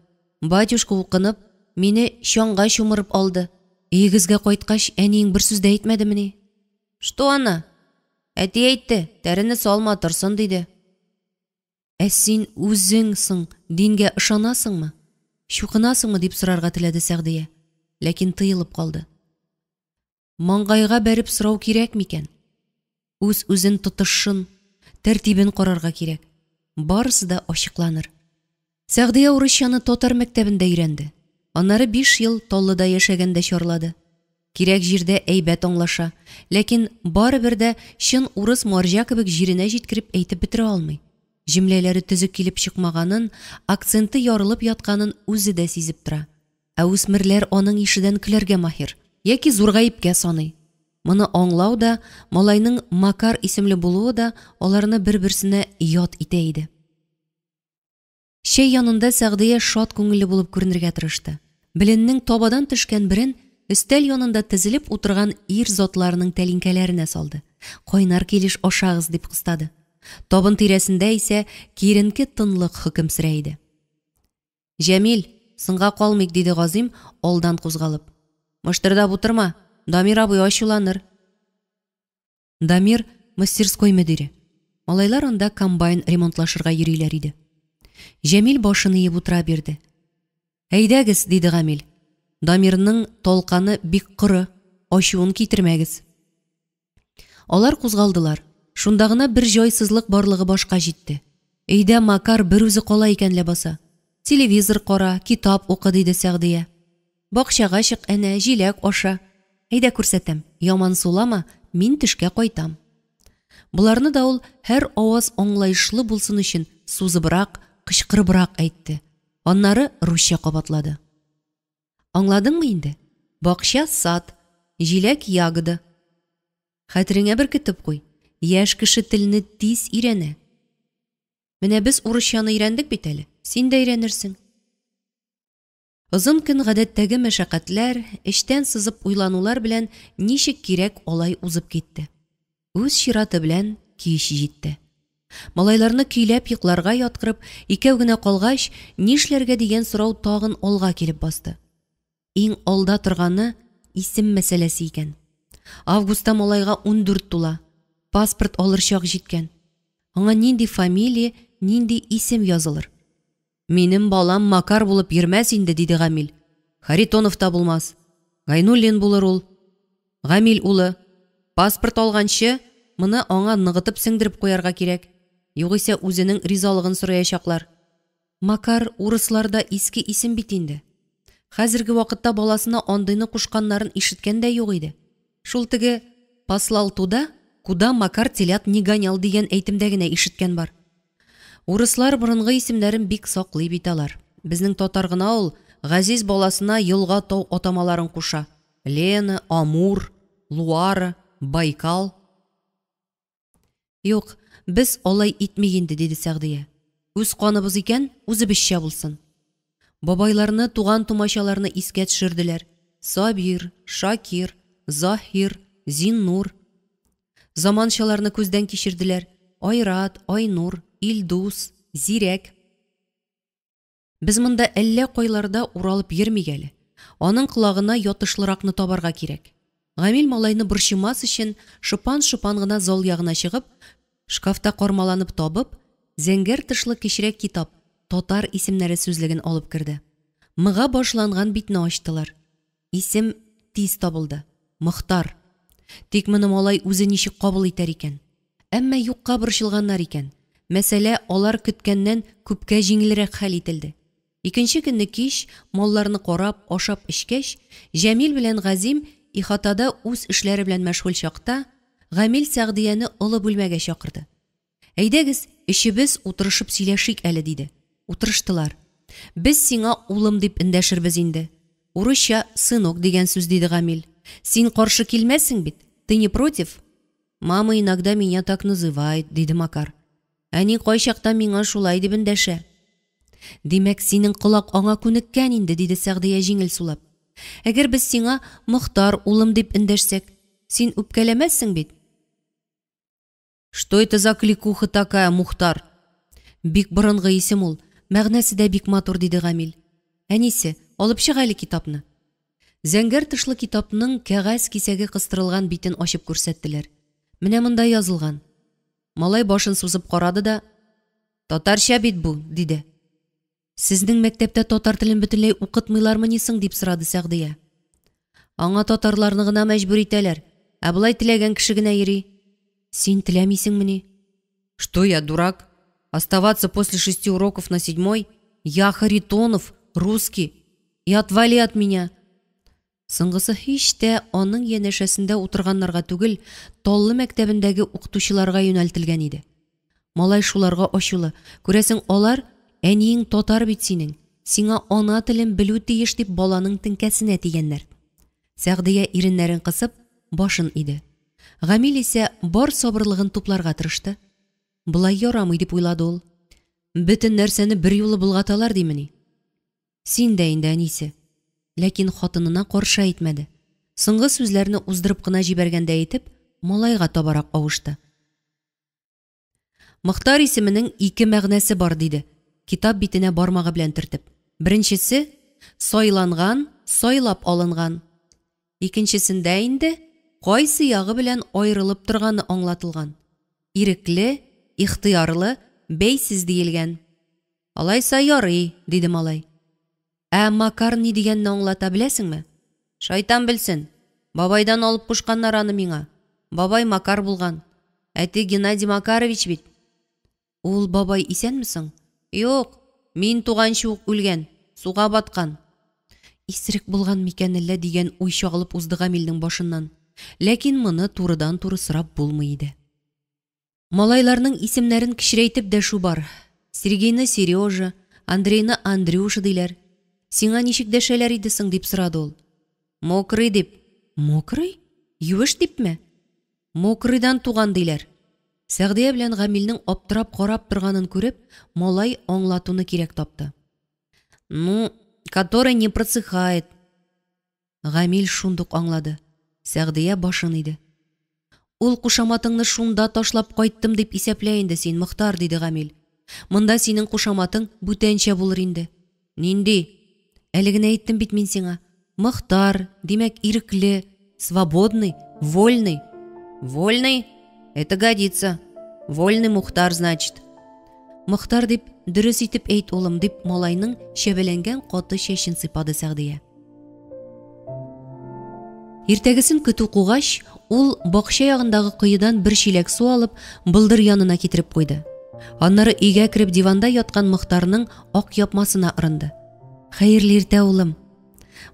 Батюшка укынып, мине чаңга чумырып алды. Өегезгә кайткач, әниең бер сүз дә әйтмәдемени?» «Что она?» «Әти әйтте, тәрене салма торсын диде». «Ә син үзең соң дингә ышанасыңмы? Чукынасыңмы?» дип сорарга теләде Сәгъдия, ләкин тыелып калды. Маңгайга бәреп сорау кирәк микән? Үз-үзен тотышын, тәртибен карарга кирәк. Барысы да ачыкланыр. Сәгъдия урысчаны татар мәктәбендә өйрәнде. Аннары 5 ел Таллыда яшәгәндә чарлады. Кирәк җирдә әйбәт аңлаша, ләкин барыбер дә чын урыс марҗа кебек җиренә җиткереп әйтеп бетерә алмый. Җөмләләре төзек килеп чыкмаганын, акценты ярылып ятканын үзе дә сизеп тора. Ә үсмерләр аның ишедән көләргә маһир, яки зур гаепкә саный. Моны аңлау да, малайның Макар исемле булуы да аларны бер-берсенә ят итә иде. Шәй янында Сәгъдия шат күңелле булып күренергә тырышты. Биленнең табадан төшкән берен өстәл янында тезелеп утырган ир затларының тәлинкәләренә салды. «Кайнар килеш ашагыз» дип кыстады. Табын тирәсендә исә киеренке тынлык хөкем сөрә иде. «Җәмил, сынга калмыйк», диде Газим алдан кузгалып. «Мыштырдап утырма, Дамир абый ачуланыр». Дамир мастерской мөдире. Малайлар анда комбайн ремонтлашырга йөриләр иде. Җәмил башын иеп утыра бирде. «Әйдәгез», диде Гамил. «Дамирның толканы бик кыры, ачуын китермәгез». Алар кузгалдылар. Шунда гына бер җайсызлык барлыгы башка җитте. Өйдә Макар бер үзе кала икән ләбаса. Телевизор кара, китап укы, диде Сәгъдия. «Бакчага чык, әнә, җиләк аша. Әйдә күрсәтәм, яман сулама, мин төшкә кайтам». Буларны да ул һәр аваз аңлаешлы булсын өчен сузыбрак, кычкырыбрак әйтте. Аннары русча кабатлады. «Аңладыңмы инде? Бакча сад, җиләк ягода. Хәтереңә беркетеп куй. Яшь кеше телне тиз өйрәнә. Менә без урысчаны өйрәндек бит әле. Син дә өйрәнерсең». Озын көн гадәттәге мәшәкатьләр, эштән сызып уйланулар белән ничек кирәк алай узып китте. Үз чираты белән кич җитте. Малайларны көйләп йокларга яткырып, икәү генә калгач, нишләргә дигән сорау тагын алга килеп басты. Иң алда торганы исем мәсьәләсе икән. Августта малайга 14 тула. Паспорт алыр чак җиткән. Аңа нинди фамилия, нинди исем язылыр? «Минем балам Макар булып йөрмәс инде», диде Гамил. «Харитонов та булмас. Гайнуллин булыр ул. Гамил улы. Паспорт алганчы, моны аңа ныгытып сеңдереп куярга кирәк. Югыйсә үзенең ризалыгын сораячаклар». Макар урысларда иске исем бит инде. Хәзерге вакытта баласына андыйны кушканнарын ишеткән дә юк иде. Шул теге послалтуда «Куда Макар телят не гонял» дигән әйтемдә генә ишеткән бар. Урыслар борынгы исемнәрен бик саклый бит алар. Безнең татар гына ул Газиз баласына елга тау атамаларын куша. Лена, Амур, Луара, Байкал. «Юк, без алай итмик инде», диде Сәгъдия. «Үз каныбыз икән, үзебезчә булсын». Бабайларны, туган тумачаларны искә төшерделәр. Сабир, Шакир, Захир, Зиннур. Заманчаларны күздән кичерделәр. Айрат, Айнур, Илдус, Зирәк. Без монда әллә кайларда уралып йөрмик әле. Аның колагына ятышлыракны табарга кирәк. Гамил малайны борчымас өчен шыпан-шыпан гына зал ягына чыгып, шкафта кармаланып табып, зәңгәр тышлы кечерәк китап татар исемнәре сүзлеген алып керде. Мыга башланган битне ачтылар. Исем тиз табылды. Мохтар. Тик моны малай үзе ничек кабул итәр икән? Әмма юкка борчылганнар икән. Мәсьәлә алар көткәннән күпкә җиңелрәк хәл ителде. Икенче көнне кич, малларны карап, ашап эчкәч, Җәмил белән Газим ихатада үз эшләре белән мәшгуль чакта, Гамил Сәгъдияне олы бүлмәгә чакырды. «Әйдәгез, эшебез утырышып сөйләшик әле», диде. Утырыштылар. «Без сиңа улым дип эндәшербез инде. Урысча сынок дигән сүз», диде Гамил. «Син каршы килмәссең бит? Ты не против?» «Мама иногда меня так называет», диде Макар. «Әни кайчакта миңа шулай дип эндәшә». «Димәк, синең колак аңа күнеккән инде», диде Сәгъдия җиңел сулап. Әгәр без сиңа Мохтар улым дип эндәшсәк, син үпкәләмәссең бит. Что это за кликуха такая, Мухтар? Бик борынгы исем ул, мәгънәсе дә бик матур, диде Гамил. Әнисе, алып чык әле китапны. Зәңгәр тышлы китапның кәгазь кисәге кыстырылган битен ачып күрсәттеләр. Менә монда язылган. Малай башын сузып карады да, татарча бит бу, диде. Сезнең мәктәптә татар телен бөтенләй укытмыйлармы ни соң, дип сорады Сәгъдия. Аңа татарларны гына мәҗбүр итәләр, ә булай теләгән кеше генә йөри. Син теләмисеңмени? Что я, дурак? Оставаться после 6 уроков на 7? Я Харитонов, русский. И отвали от меня. Соңгысы һич тә аның янәшәсендә утырганнарга түгел, Таллы мәктәбендәге укытучыларга юнәлтелгән иде. Малай шуларга ачулы. Күрәсең, алар әниең татар бит синең. Сиңа ана телен белү тиеш дип баланың теңкәсенә тигәннәр. Сәгъдия иреннәрен кысып башын иде. Гамил исә бар сабырлыгын тупларга тырышты. Булай ярамый дип уйлады ул. Бөтен нәрсәне бер юлы булгаталар димени? Син дә инде, әнисе. Ләкин хатынына каршы әйтмәде. Соңгы сүзләрне уздырып кына җибәргәндә әйтеп, малайга табарак авышты. Мохтар исеменең 2 мәгънәсе бар, диде, китап битенә бармагы белән төртеп. Беренчесе сайланган, сайлап алынган. Икенчесендә инде кайсы ягы белән аерылып торганы аңлатылган. Ирекле, ихтыярлы, бәйсез диелгән. Алайса ярый, диде малай. Ә Макар ни дигәнне аңлата беләсеңме? Шайтан белсен. Бабайдан алып кушканнар аны миңа. Бабай Макар булган. Әти Геннадий Макарович бит. Ул бабай исәнме соң? Юк, мин туганчы ук үлгән, суга баткан. Исерек булган микән әллә дигән уй чагылып узды Гамилнең башыннан. Ләкин моны турыдан-туры сорап булмый иде. Малайларның исемнәрен кичерейтеп дәшү бар. Сергейны Сережа, Андрейны Андрюша диләр. Сиңа ничек дәшәләр иде соң, дип сорады ул. Мокрый дип. Мокрый? Юеш дипме? Мокрыйдан туган диләр. Сәгъдия белән Гамилнең аптырап карап торганын күреп, малай аңлатуны кирәк тапты. Ну, который не просыхает. Гамил шундук аңлады. Сәгъдия башын иде. Ул кушаматыңны шунда ташлап кайттым дип исәплә инде син, Мохтар, диде Гамил. Монда синең кушаматың бүтәнчә булыр инде. Нинди? Әле генә әйттем бит мин сиңа. Мохтар, димәк ирекле, свободный, вольный. Вольный? Это годится. Вольный Мухтар, значит. Мохтар дип дөрес итеп әйт, улым, дип малайның шәбәләнгән каты чәчен сыйпады Сәгъдия. Иртәгесен көтү кугач, ул бакча ягындагы кыйыдан бер чиләк су алып, былдыр янына китереп куйды. Аннары өйгә кереп диванда яткан Мохтарның ак япмасына ырынды. Хәерле иртә, улым.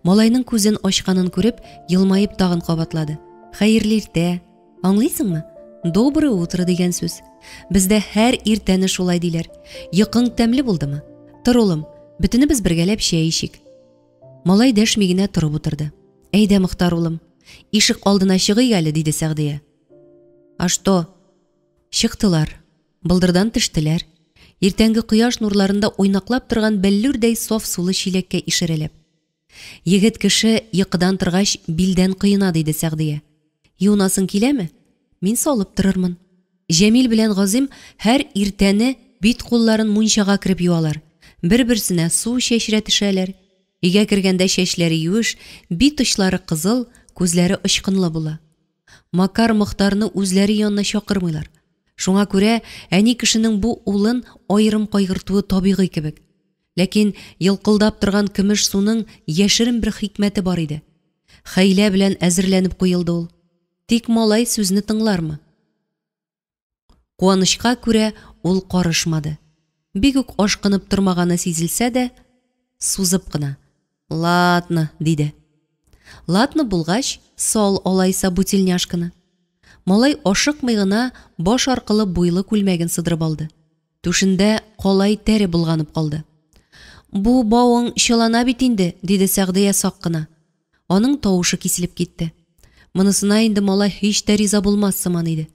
Малайның күзен ачканын күреп, елмаеп тагын кабатлады. Хәерле иртә. Аңлыйсыңмы? Доброе утро дигән сүз. Бездә һәр иртәне шулай диләр. Йокың тәмле булдымы? Тор, улым, бөтенебез бергәләп чәй ичик. Малай дәшми генә торып утырды. Әйдә, Мохтар, улым, ишек алдына чыгый әле, диде Сәгъдия. А что? Чыктылар. Былдырдан төштеләр. Иртәнге кояш нурларында уйнаклап торган бәллүрдәй саф сулы чиләккә ишарәләп. Егет кеше йокыдан торгач билдән кыена, диде Сәгъдия. Юнасың киләме? Мин салып торырмын. Җәмил белән Газим һәр иртәне бит кулларын мунчага кирип юалар. Бер-берсенә су чәчрәтешәләр. Өйгә кергәндә чәчләре юеш, бит очлары кызыл, күзләре очкынлы була. Макар Мохтарны үзләре янына чакырмыйлар. Шуңа күрә әни кешенең бу улын аерым кайгыртуы табигый кебек. Ләкин йылкылдап торган көмеш суның яшерен бер хикмәте бар иде. Хәйлә белән әзерләнеп куелды ул. Тик малай сүзне тыңлармы? Куанычка күрә ул карышмады. Бик үк ашкынып тормаганы сизелсә дә, сузып кына «Ладно», диде. Ладно булгач, сал алайса бутильняшканы. Малай ашыкмый гына баш аркылы буйлы күлмәген сыдырып алды. Түшендә калай тәре булганып калды. Бу бауың чылана бит инде, диде Сәгъдия сак кына. Аның тавышы киселеп китте. Монысына инде малай һич тә риза булмас сыман иде.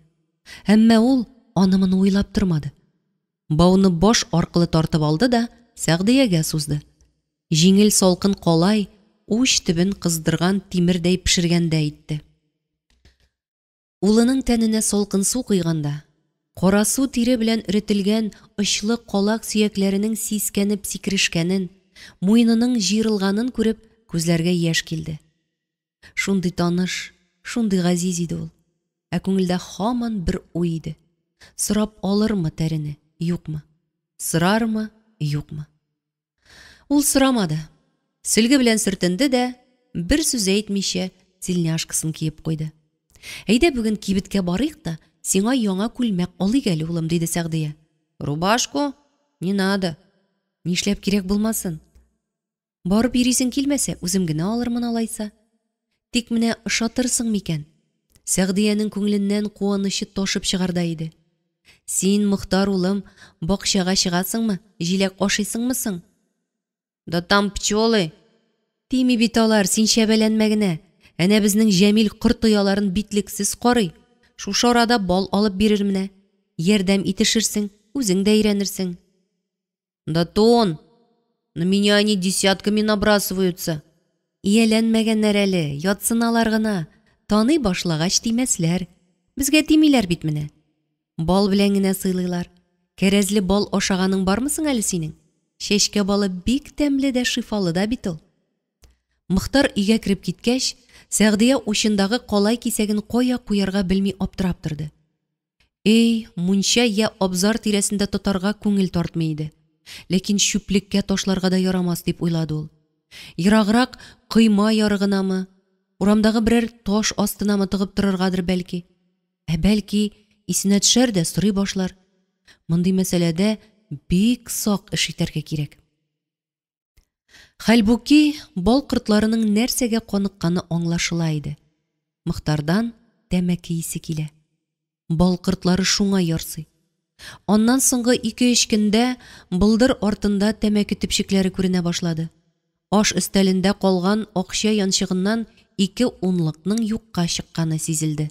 Әмма ул аны-моны уйлап тормады. Бауны баш аркылы тартып алды да Сәгъдиягә сузды. Җиңел салкын калай, уч төбен кыздырган тимирдей пиширгенде әйтте. Улының тәненә салкын су куйганда, кара су тире белән өретелгән очлы колак сөякләренең сискәнеп сикерешкәнен, муйнының җыерылганын күреп, күзләргә яшь килде. Шундый таныш, шундый газиз иде ул. Ә күңелдә һаман бер уй иде. Сорап алырмы тәрене, юкмы? Сырармы, юкмы? Ул сорамады. Сөлге белән сөртенде дә, бер сүз әйтмичә, тельняшкасын киеп куйды. Әйдә бүген кибеткә барыйк та, сиңа яңа күлмәк алыйк әле, улым, диде Сәгъдия. Рубашку? Не надо. Нишләп кирәк булмасын? Барып йөрисең килмәсә, үзем генә алырмын алайса. Тик менә ышатырсың микән? Сәгъдиянең күңеленнән куанышы ташып чыгарда иде. Син, Мохтар улым, бакчага чыгасыңмы? Җиләк ашыйсыңмы соң? Да там пчелы. Тими бит алар, син шәбәләнмә генә. Әнә безнең Җәмил корт ояларын битлексез карый. Шушы арада бал алып бирер менә. Ярдәм итешерсең, үзең дә өйрәнерсең. Да тон. На меня они десятками набрасываются. Ияләнмәгәннәр әле, ятсыналар гына. Таный башлагач тимәсләр. Безгә тимиләр бит менә. Бал белән генә сыйлыйлар. Кәрәзле бал ашаганың бармысың әле синең? Шәшкә балы бик тәмле дә шифалы да бит ул. Мохтар өйгә кирип киткәч, Сәгъдия учындагы калай кисәген кая куярга белми аптырап торды. Эй, мунча я абзар тирәсендә тотарга күңел тартмый иде. Ләкин чүплеккә ташларга да ярамас дип уйлады ул. Ераграк кыйма ярыгынамы, урамдагы берәр таш астынамы тыгып торыргадыр бәлки. Бәлки исенә төшәр дә сорый башлар. Мондый мәсьәләдә бик сак эш итәргә кирәк. Хәлбуки бал кортларының нәрсәгә каныкканы аңлашыла иде. Мохтардан тәмәке исе килә. Бал кортлары шуңа ярсый. Аннан соңгы 2-3 көндә былдыр артында тәмәке төпчекләре күренә башлады. Аш өстәлендә калган акча янчыгыннан 2 унлыкның юкка чыкканы сизелде.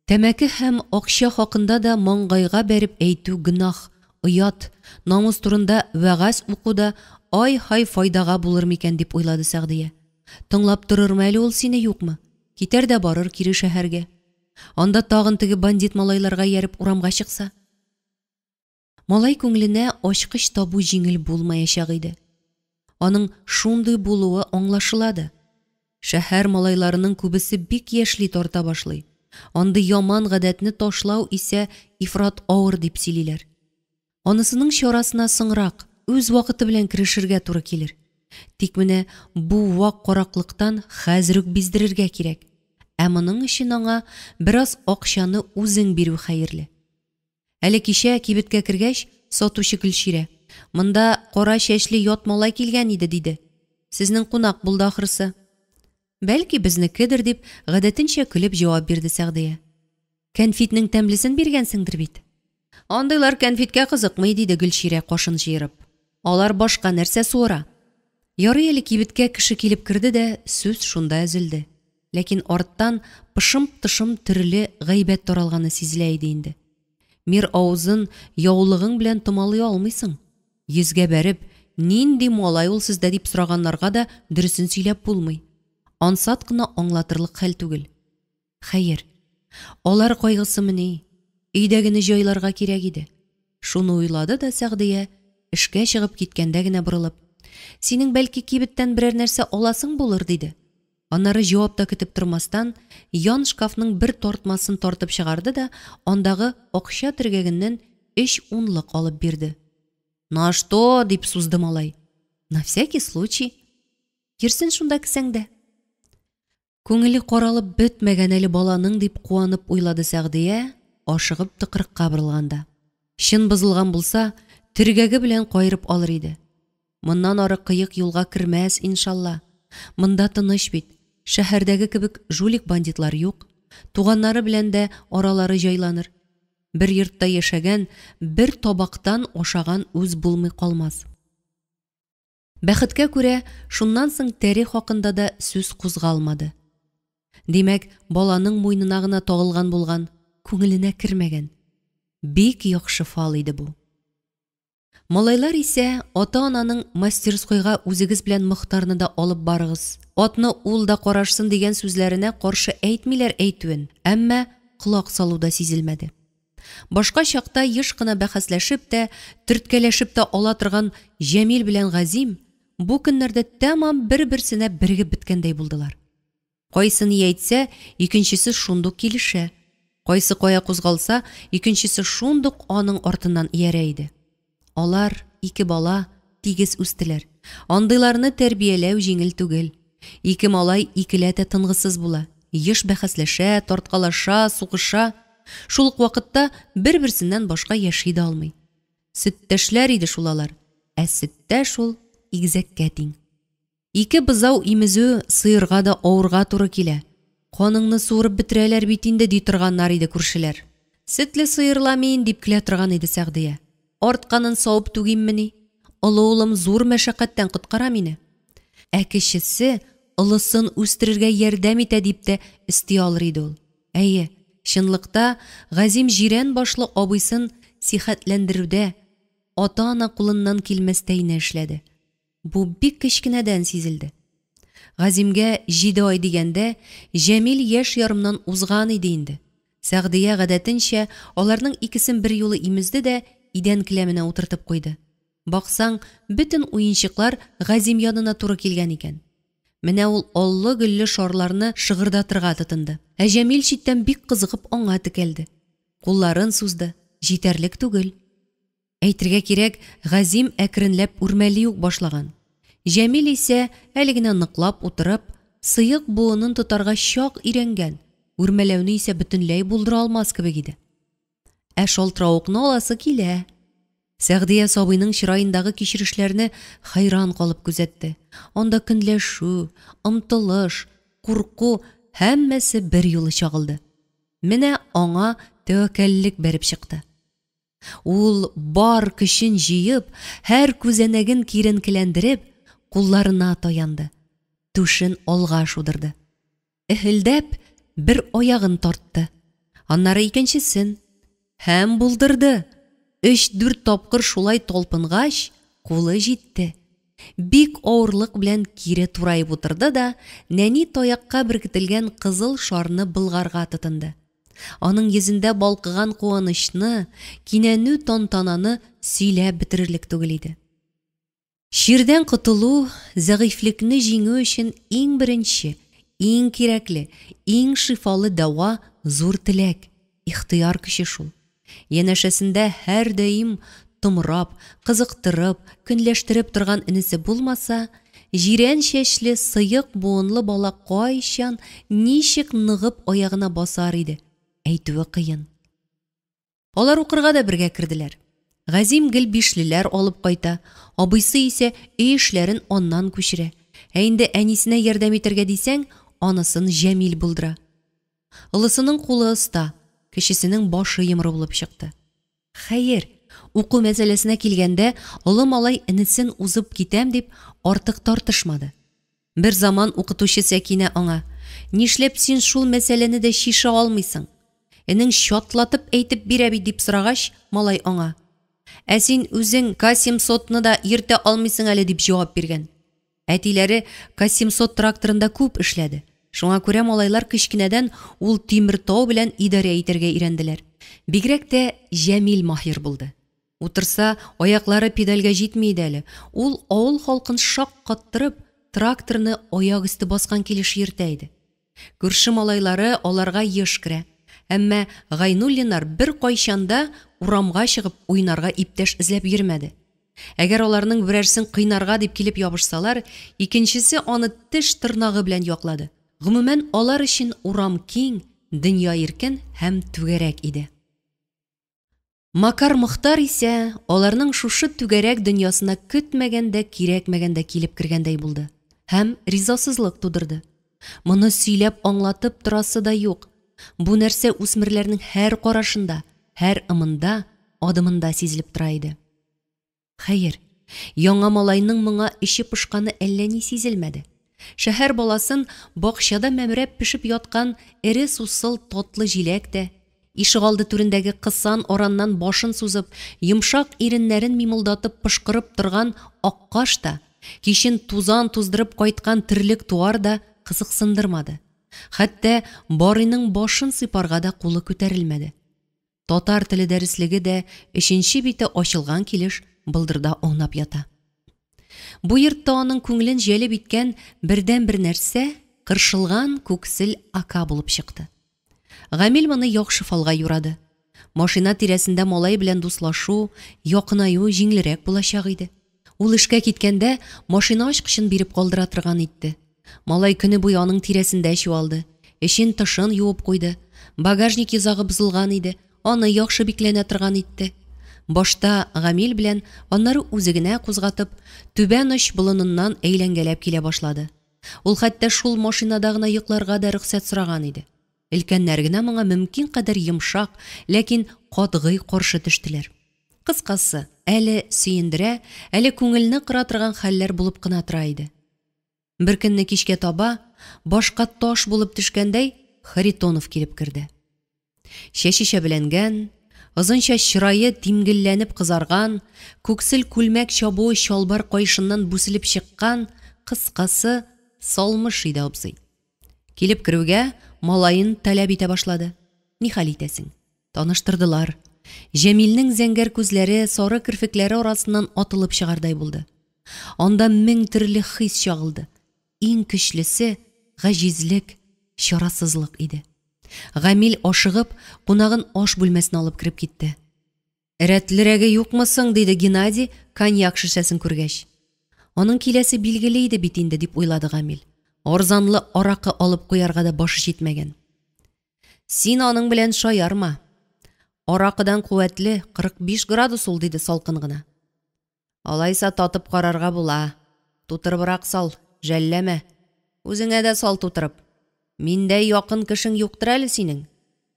Тәмәке һәм акча хакында да маңгайга бәреп әйтү гынах, уят, намус турында вәгазь укуда ай-һай файдага булыр микән дип уйлады Сәгъдия. Тыңлап торырмы әле ул сине, юкмы? Китәр дә барыр кире шәһәргә. Анда тагын теге бандит малайларга ярып урамга чыкса. Малай күңеленә ачкыч табу җиңел булмаячак иде. Аның шундый булуы аңлашылады. Шәһәр малайларының күбесе бик яшьли тарта башлый. Андый яман гадәтне ташлау исә ифрат авыр дип сөйлиләр. Анысының чарасына соңрак, үз вакыты белән кирешергә туры килер. Тик менә бу вак караклыктан хәзер үк биздерергә кирәк. Ә моның өчен аңа бераз акчаны үзең бирү хәерле. Әле кичә кибеткә кергәч, сатучы Гөлширә: "Монда кара чәчле ят малай килгән иде", диде. "Сезнең кунак булды ахрысы." "Бәлки безнекедер", дип гадәтенчә көлеп җавап бирде Сәгъдия. "Кәнфитнең тәмлесен биргәнсеңдер бит." "Андыйлар кәнфиткә кызыкмый", диде Гөлширә кашын җыерып. "Алар башка нәрсә суыра." Ярый әле кибеткә кеше килеп керде дә, сүз шунда өзелде. Ләкин арттан пышым-тышым төрле гайбәт таралганы сизелә иде инде. Мир авызын яулыгың белән томалый алмыйсың. Йөзгә бәреп, нинди малай ул сездә дип сораганнарга да дөресен сөйләп булмый. Ансат кына аңлатырлык хәл түгел. Хәер, алар кайгысы менә, өйдәгене җайларга кирәк иде. Шуны уйлады да Сәгъдия, эшкә чыгып киткәндә генә борылып: "Синең бәлки кибеттән берәр нәрсә аласың булыр", диде. Аннары җавап та көтеп тормастан, ян шкафның бер тартмасын тартып чыгарды да, андагы акча тиргәгеннән 3 унлык алып бирде. "На что?" дип сузды малай. "На всякий случай. Йөрсен шунда кесәңдә." Күңеле каралып бетмәгән әле баланың дип куанып уйлады Сәгъдия, ашыгып тыкрыкка борылганда. Шын бозылган булса, тиргәге белән кайрып алыр иде. Моннан ары кыек юлга кирмәс, иншалла. Монда тыныч бит. Шәһәрдәге кебек жулик бандитлар юк. Туганнары белән дә аралары җайланыр. Бер йортта яшәгән, бер табактан ашаган үз булмый калмас. Бәхеткә күрә, шуннан соң тәре хакында да сүз кузгалмады. Димәк, баланың муйнына гына тагылган булган, күңеленә кермәгән. Бик яхшы фал иде бу. Малайлар исә ата-ананың мастерскойга үзегез белән мохтарны да алып барыгыз. Атны ул да карашсын дигән сүзләренә каршы әйтмиләр әйтүен, әмма колак салуда сизелмәде. Башка чакта еш кына бәхәсләшеп тә, төрткәләшеп тә ала торган Җәмил белән Газим бу көннәрдә тәмам бер-берсенә бергеп беткәндәй булдылар. Кайсы ни әйтсә, икенчесе шундук килешә. Кайсы кая кузгалса, икенчесе шундук аның артыннан иярә иде. Алар, ике бала, тигез үстеләр. Андыйларны тәрбияләү җиңел түгел. Ике малай икеләтә тынгысыз була. Еш бәхәсләшә, тарткалаша, сугыша. Шул ук вакытта бер-берсеннән башка яши дә алмый. Сөттәшләр иде шул алар. Ә сөттә шул игезәккә тиң. Ике бызау имезү сыерга да авырга туры килә. Каныңны суырып бетерәләр бит инде ди торганнар иде күршеләр. Сөтле сыерламыйын дип килә торган иде Сәгъдия. Артканын савып түгиммени? Олы улым зур мәшәкатьтән коткара мине. Ә кечесе олысын үстерергә ярдәм итә дип тә исти алыр иде ул. Әйе, чынлыкта Газим җирән башлы абыйсын сихәтләндерүдә ата-ана кулыннан килмәстәйне эшләде. Бу бик кечкенәдән сизелде. Газимгә 7 ай дигәндә Җәмил яшь ярымнан узган иде инде. Сәгъдия гадәтенчә аларның икесен бер юлы имезде дә идән келәменә утыртып куйды. Баксаң, бөтен уенчыклар Газим янына туры килгән икән. Менә ул аллы-гөлле шарларны шыгырдатырга тотынды. Ә Җәмил читтән бик кызыгып аңа текәлде. Кулларын сузды. Җитәрлек түгел. Әйтергә кирәк, Газим әкренләп үрмәли үк башлаган. Җәмил исә әле генә ныклап утырып, сыйык буынын тотарга чак өйрәнгән. Үрмәләүне исә бөтенләй булдыра алмас кебек иде. Ә шалтыравыкны аласы килә. Сәгъдия сабыйның чырайындагы кичерешләрне хайран калып күзәтте. Анда көнләшү, ымтылыш, курку һәммәсе бер юлы чагылды. Менә аңа тәвәккәллек бәреп чыкты. Ул бар көчен җыеп, һәр күзәнәген киренкеләндереп, кулларына таянды. Түшен алга шудырды. Эхелдәп, бер аягын тартты. Аннары икенчесен. Һәм булдырды. 3-4 тапкыр шулай талпынгач, кулы җитте. Бик авырлык белән кире турайып утырды да, нәни таякка беркетелгән кызыл шарны былгарга тотынды. Аның йөзендә балкыган куанычны, кинәнү тантананы сөйләп бетерерлек түгел иде. Ширдән котылу, зәгыйфлекне җиңү өчен иң беренче, иң кирәкле, иң шифалы дәва зур теләк, ихтыяр көче шул. Янәшәсендә һәр даим тымрап, кызыктырып, көнләштереп торган инесе булмаса, җирән чәчле, сыйык буынлы бала кайчан, ничек ныгып аягына басар иде, әйтүе кыен. Алар укырга да бергә керделәр. Газим гел бишлеләр алып кайта, абыйсы исә өй эшләрен аннан күчерә. Ә инде әнисенә ярдәм итәргә дисәң, анысын Җәмил булдыра. Улысының кулы оста, кечесенең башы йомры булып чыкты. Хәер, уку мәсьәләсенә килгәндә, олы малай инесен узып китәм дип артык тартышмады. Бер заман укытучы Сәкинә аңа: "Нишләп син шул мәсьәләне дә шиша алмыйсың? Энең шатлатып әйтеп бирә бит" дип сорагач, малай аңа: "Ә син үзең К700-ны да йөртә алмыйсың әле" дип җавап биргән. Әтиләре К700 тракторында күп эшләде. Шуңа күрә малайлар кечкенәдән ул Тимертау белән идарә итәргә өйрәнделәр. Бигрәк тә Җәмил маһир булды. Утырса, аяклары педальгә җитми иде әле. Ул авыл халкын шаккаттырып, тракторны аяк өсте баскан килеш йөртә иде. Күрше малайлары аларга еш керә. Әмма Гайнуллиннар бер кайчанда урамга чыгып уйнарга иптәш эзләп йөрмәде. Әгәр аларның берәрсен кыйнарга дип килеп ябышсалар, икенчесе аны теш тырнагы белән яклады. Гомумән, алар өчен урам киң, дөнья иркен һәм түгәрәк иде. Макар Мохтар исә аларның шушы түгәрәк дөньясына көтмәгәндә, кирәкмәгәндә килеп кергәндәй булды һәм ризасызлык тудырды. Моны сөйләп аңлатып торасы да юк. Бу нәрсә үсмерләрнең һәр карашында, һәр ымында, адымында сизелеп тора иде. Хәер, яңа малайның моңа эче пошканы әллә ни сизелмәде. Шәһәр баласын бакчада мәмрәп пешеп яткан эре сусыл татлы җиләк тә, Ишегалды түрендәге кысан ораннан башын сузып, йомшак иреннәрен мимылдатып пышкырып торган аккаш та, кичен тузан туздырып кайткан тирлек туар да кызыксындырмады. Хәтта Барыйның башын сыйпарга да кулы күтәрелмәде. Татар теле дәреслеге дә 3нче бите ачылган килеш былдырда оңнап ята. Бу йортта аның күңелен җәлеп иткән бердән-бер нәрсә кыршылган күксел ака булып чыкты. Гамил моны яхшы фалга юрады. Машина тирәсендә малай белән дуслашу, якынаю җиңелрәк булачак иде. Ул эшкә киткәндә машина ачкычын биреп калдыра торган итте. Малай көне буе аның тирәсендә чуалды. Эшен тышын юып куйды. Багажник йозагы бузылган иде. Аны яхшы бикләнә торган итте. Башта Гамил белән, аннары үзе генә кузгатып, түбән оч болыныннан әйләнгәләп килә башлады. Ул хәтта шул машинада гына йокларга да рөхсәт сораган иде. Илкәннәр генә моңа мөмкин кадәр йомшак, ләкин катгый каршы төштеләр. Кыскасы, әле сөендерә, әле күңелне кыра торган хәлләр булып кына тора иде. Бер көнне кичкә таба, башка таш булып төшкәндәй, Харитонов килеп керде. Чәче чәбеләнгән, озынча чырае тимгелләнеп кызарган, күксел күлмәк чабуы чалбар кайшыннан бүселеп чыккан, кыскасы, салмыш иде абзый. Килеп керүгә, малайын таләп итә башлады. Ни хәл итәсең? Таныштырдылар. Җәмилнең зәңгәр күзләре, сары кирфекләре арасыннан атылып чыгардай булды. Анда мең төрле хис чагылды. Иң көчлесе гаҗизлек, чарасызлык иде. Гамил ашыгып, кунагын аш бүлмәсенә алып кирип китте. Рәтлерәге юкмысың, диде Геннадий коньяк шешәсен күргәч. Аның киләсе билгеле иде бит инде, дип уйлады Гамил. Арзанлы аракы алып куярга да башы җитмәгән. Син аның белән шаярма. Аракыдан куәтле 45 градус ул, диде салкын гына. Алайса татып карарга була. Тутырыбрак сал, жәлләмә. Үзеңә дә сал тутырып. Миндә якын кешең юктыр әле синең.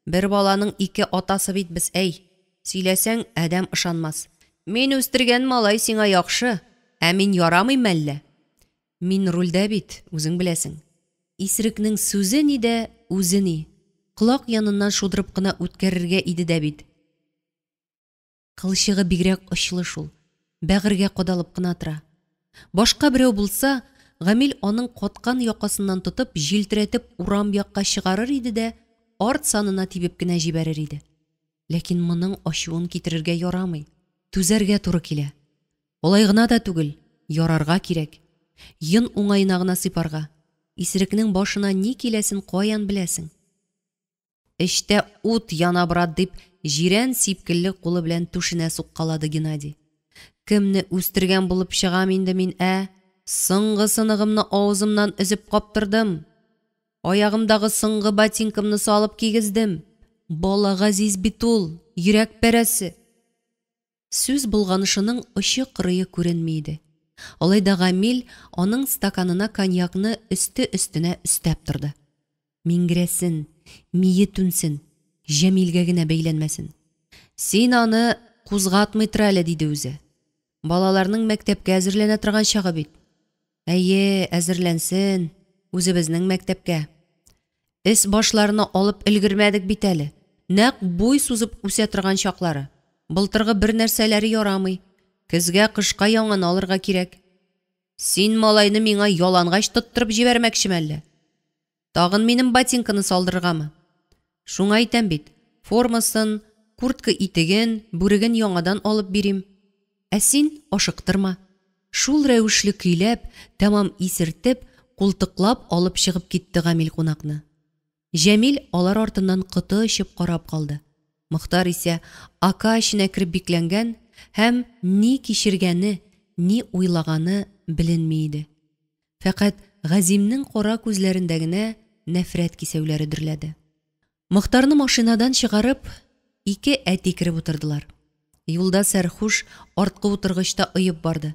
Бер баланың 2 атасы бит без, әй. Сөйләсәң, әдәм ышанмас. Мин үстергән малай сиңа яхшы, ә мин ярамыйм әллә? Мин рульдә бит, үзең беләсең. Исерекнең сүзе ни дә, үзе ни. Колак яныннан шудырып кына үткәрергә иде дә бит. Кылчыгы бигрәк очлы шул. Бәгыргә кадалып кына тора. Башка берәү булса, Гамил аның каткан якасыннан тотып, җилтерәтеп урам якка чыгарыр иде дә, арт санына тибеп кенә җибәрер иде. Ләкин моның ачуын китерергә ярамый. Түзәргә туры килә. Олай гына да түгел, ярарга кирәк. Йын уңайына гына сыйпарга. Исерекнең башына ни киләсен каян беләсең? Эштә ут яна брат, дип, җирән сипкелле кулы белән түшенә суккалады Геннадий. Кемне үстергән булып чыгам инде мин, Сыңгы сынығымны авызымнан өзеп каптырдым. Аягымдагы сыңгы ботинкамны салып кигездем. Бала газиз бит ул, йөрәк пәрәсе. Сүз булганышының очы-кырые күренмәйде. Алайда Гамил аның стаканына коньякны өсте-өстенә өстәп торды. Мингрәсен, мие түнсен, Җәмилгә генә бәйләнмәсен. Син аны кузгатмый тор әле, диде үзе. Балаларның мәктәпкә әзерләнә торган чагы бит. Әйе, әзерләнсен, үзебезнең мәктәпкә. Эс башларына алып өлгермәдек бит әле. Нәк буй сузып үсә торган чаклары. Былтыргы бер нәрсәләре ярамый. Көзгә, кышка яңаны алырга кирәк. Син малайны миңа ялангач тоттырып җибәрмәкчеме әллә? Тагын минем ботинканы салдырыргамы? Шуңа әйтәм бит, формасын, куртка итеген, бүреген яңадан алып бирим. Ә син ашыктырма. Шул рәвешле көйләп, тәмам исертеп, култыклап алып чыгып китте Гамил кунакны. Җәмил алар артыннан кыты очып карап калды. Мөхтар исә ака эченә кирип бикләнгән һәм ни кичергәне, ни уйлаганы беленми иде. Фәкать Газимнең кара күзләрендә генә нәфрәт кисәүләре дөрләде. Мөхтарны машинадан чыгарып, 2 әти кирип утырдылар. Юлда сәрхуш арткы утыргычта ыеп барды.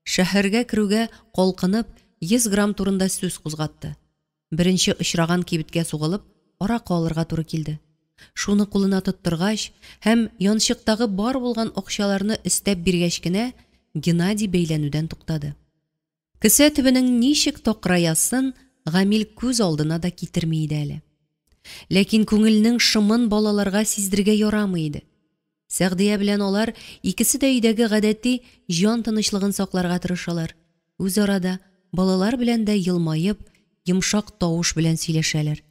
Шәһәргә керүгә калкынып 100 грамм турында сүз кузгатты. Беренче очраган кибеткә сугылып, аракы алырга туры килде. Шуны кулына тоттыргач һәм янчыктагы бар булган акчаларны өстәп биргәч кенә Геннадий бәйләнүдән туктады. Кесә төбенең ничек токраясын Гамил күз алдына да китерми иде әле. Ләкин күңелнең шымын балаларга сиздергә ярамый иде. Сәгъдия белән алар икесе дә өйдәге гадәти җан тынычлыгын сакларга тырышалар. Үз арада балалар белән дә елмаеп, йомшак тавыш белән сөйләшәләр.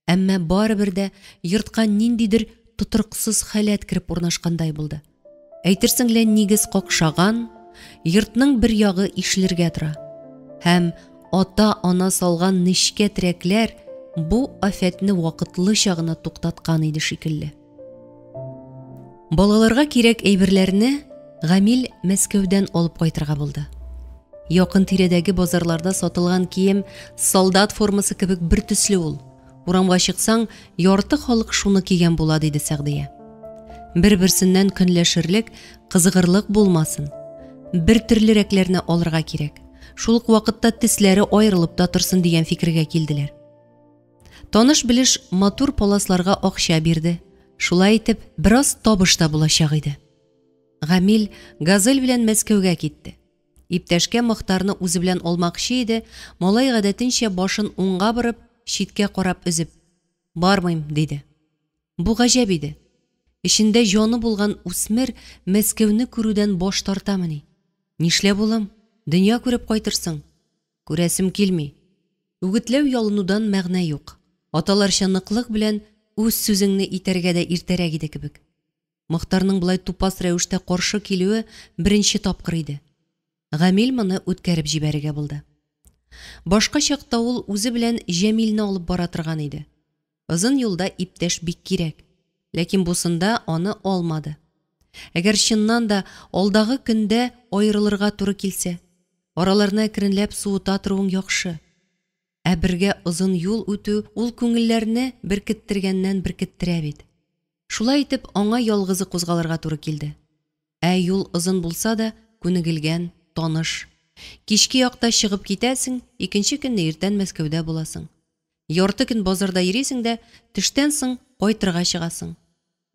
Әмма барыбер дә йортка ниндидер тутырыксыз халәт кирип урнашкандай булды. Әйтерсең лән нигез какшаган, йортның бер ягы ишелергә тора. Һәм ата-ана салган нечкә терәкләр бу афәтне вакытлыча гына туктаткан иде шикелле. Балаларга кирәк әйберләрне Гамил Мәскәүдән алып кайтырга булды. Якын тирәдәге базарларда сатылган кием солдат формасы кебек бер төсле ул. Урамга чыксаң, ярты халык шуны кигән була, диде Сәгъдия. Бер-берсеннән көнләшерлек, кызыгырлык булмасын. Бер төрлерәкләрне алырга кирәк. Шул ук вакытта тесләре аерылып та торсын дигән фикергә килделәр. Таныш белеш матур паласларга акча бирде. Шулай итеп, бераз табыш та булачак иде. Гамил Газель белән Мәскәүгә китте. Иптәшкә Мохтарны үзе белән алмакчы иде, малай гадәтенчә башын уңга борып, читкә карап өзеп, "Бармыйм", диде. Бу гаҗәп иде. Ишендә җаны булган үсмер Мәскәүне күрүдән баш тартамыни? Нишләп улым? Дөнья күреп кайтырсың. Күрәсем килми. Үгетләү ялынудан мәгънә юк. Аталарча ныклык белән үз сүзеңне итәргә дә иртәрәк иде кебек. Мохтарның булай тупас рәвештә каршы килүе беренче тапкыр иде. Гамил моны үткәреп җибәрергә булды. Башка чакта ул үзе белән Җәмилне алып бара торган иде. Озын юлда иптәш бик кирәк. Ләкин бусында аны алмады. Әгәр чыннан да алдагы көндә аерылырга туры килсә, араларына әкренләп суыта торуың яхшы. Ә бергә озын юл үтү ул күңелләрне беркеттергәннән беркеттерә бит. Шулай итеп, аңа ялгызы кузгалырга туры килде. Ә юл озын булса да, күнегелгән, таныш. Кичке якта чыгып китәсең, икенче көнне иртән Мәскәүдә буласың. Ярты көн базарда йөрисең дә, төштән соң кайтырга чыгасың.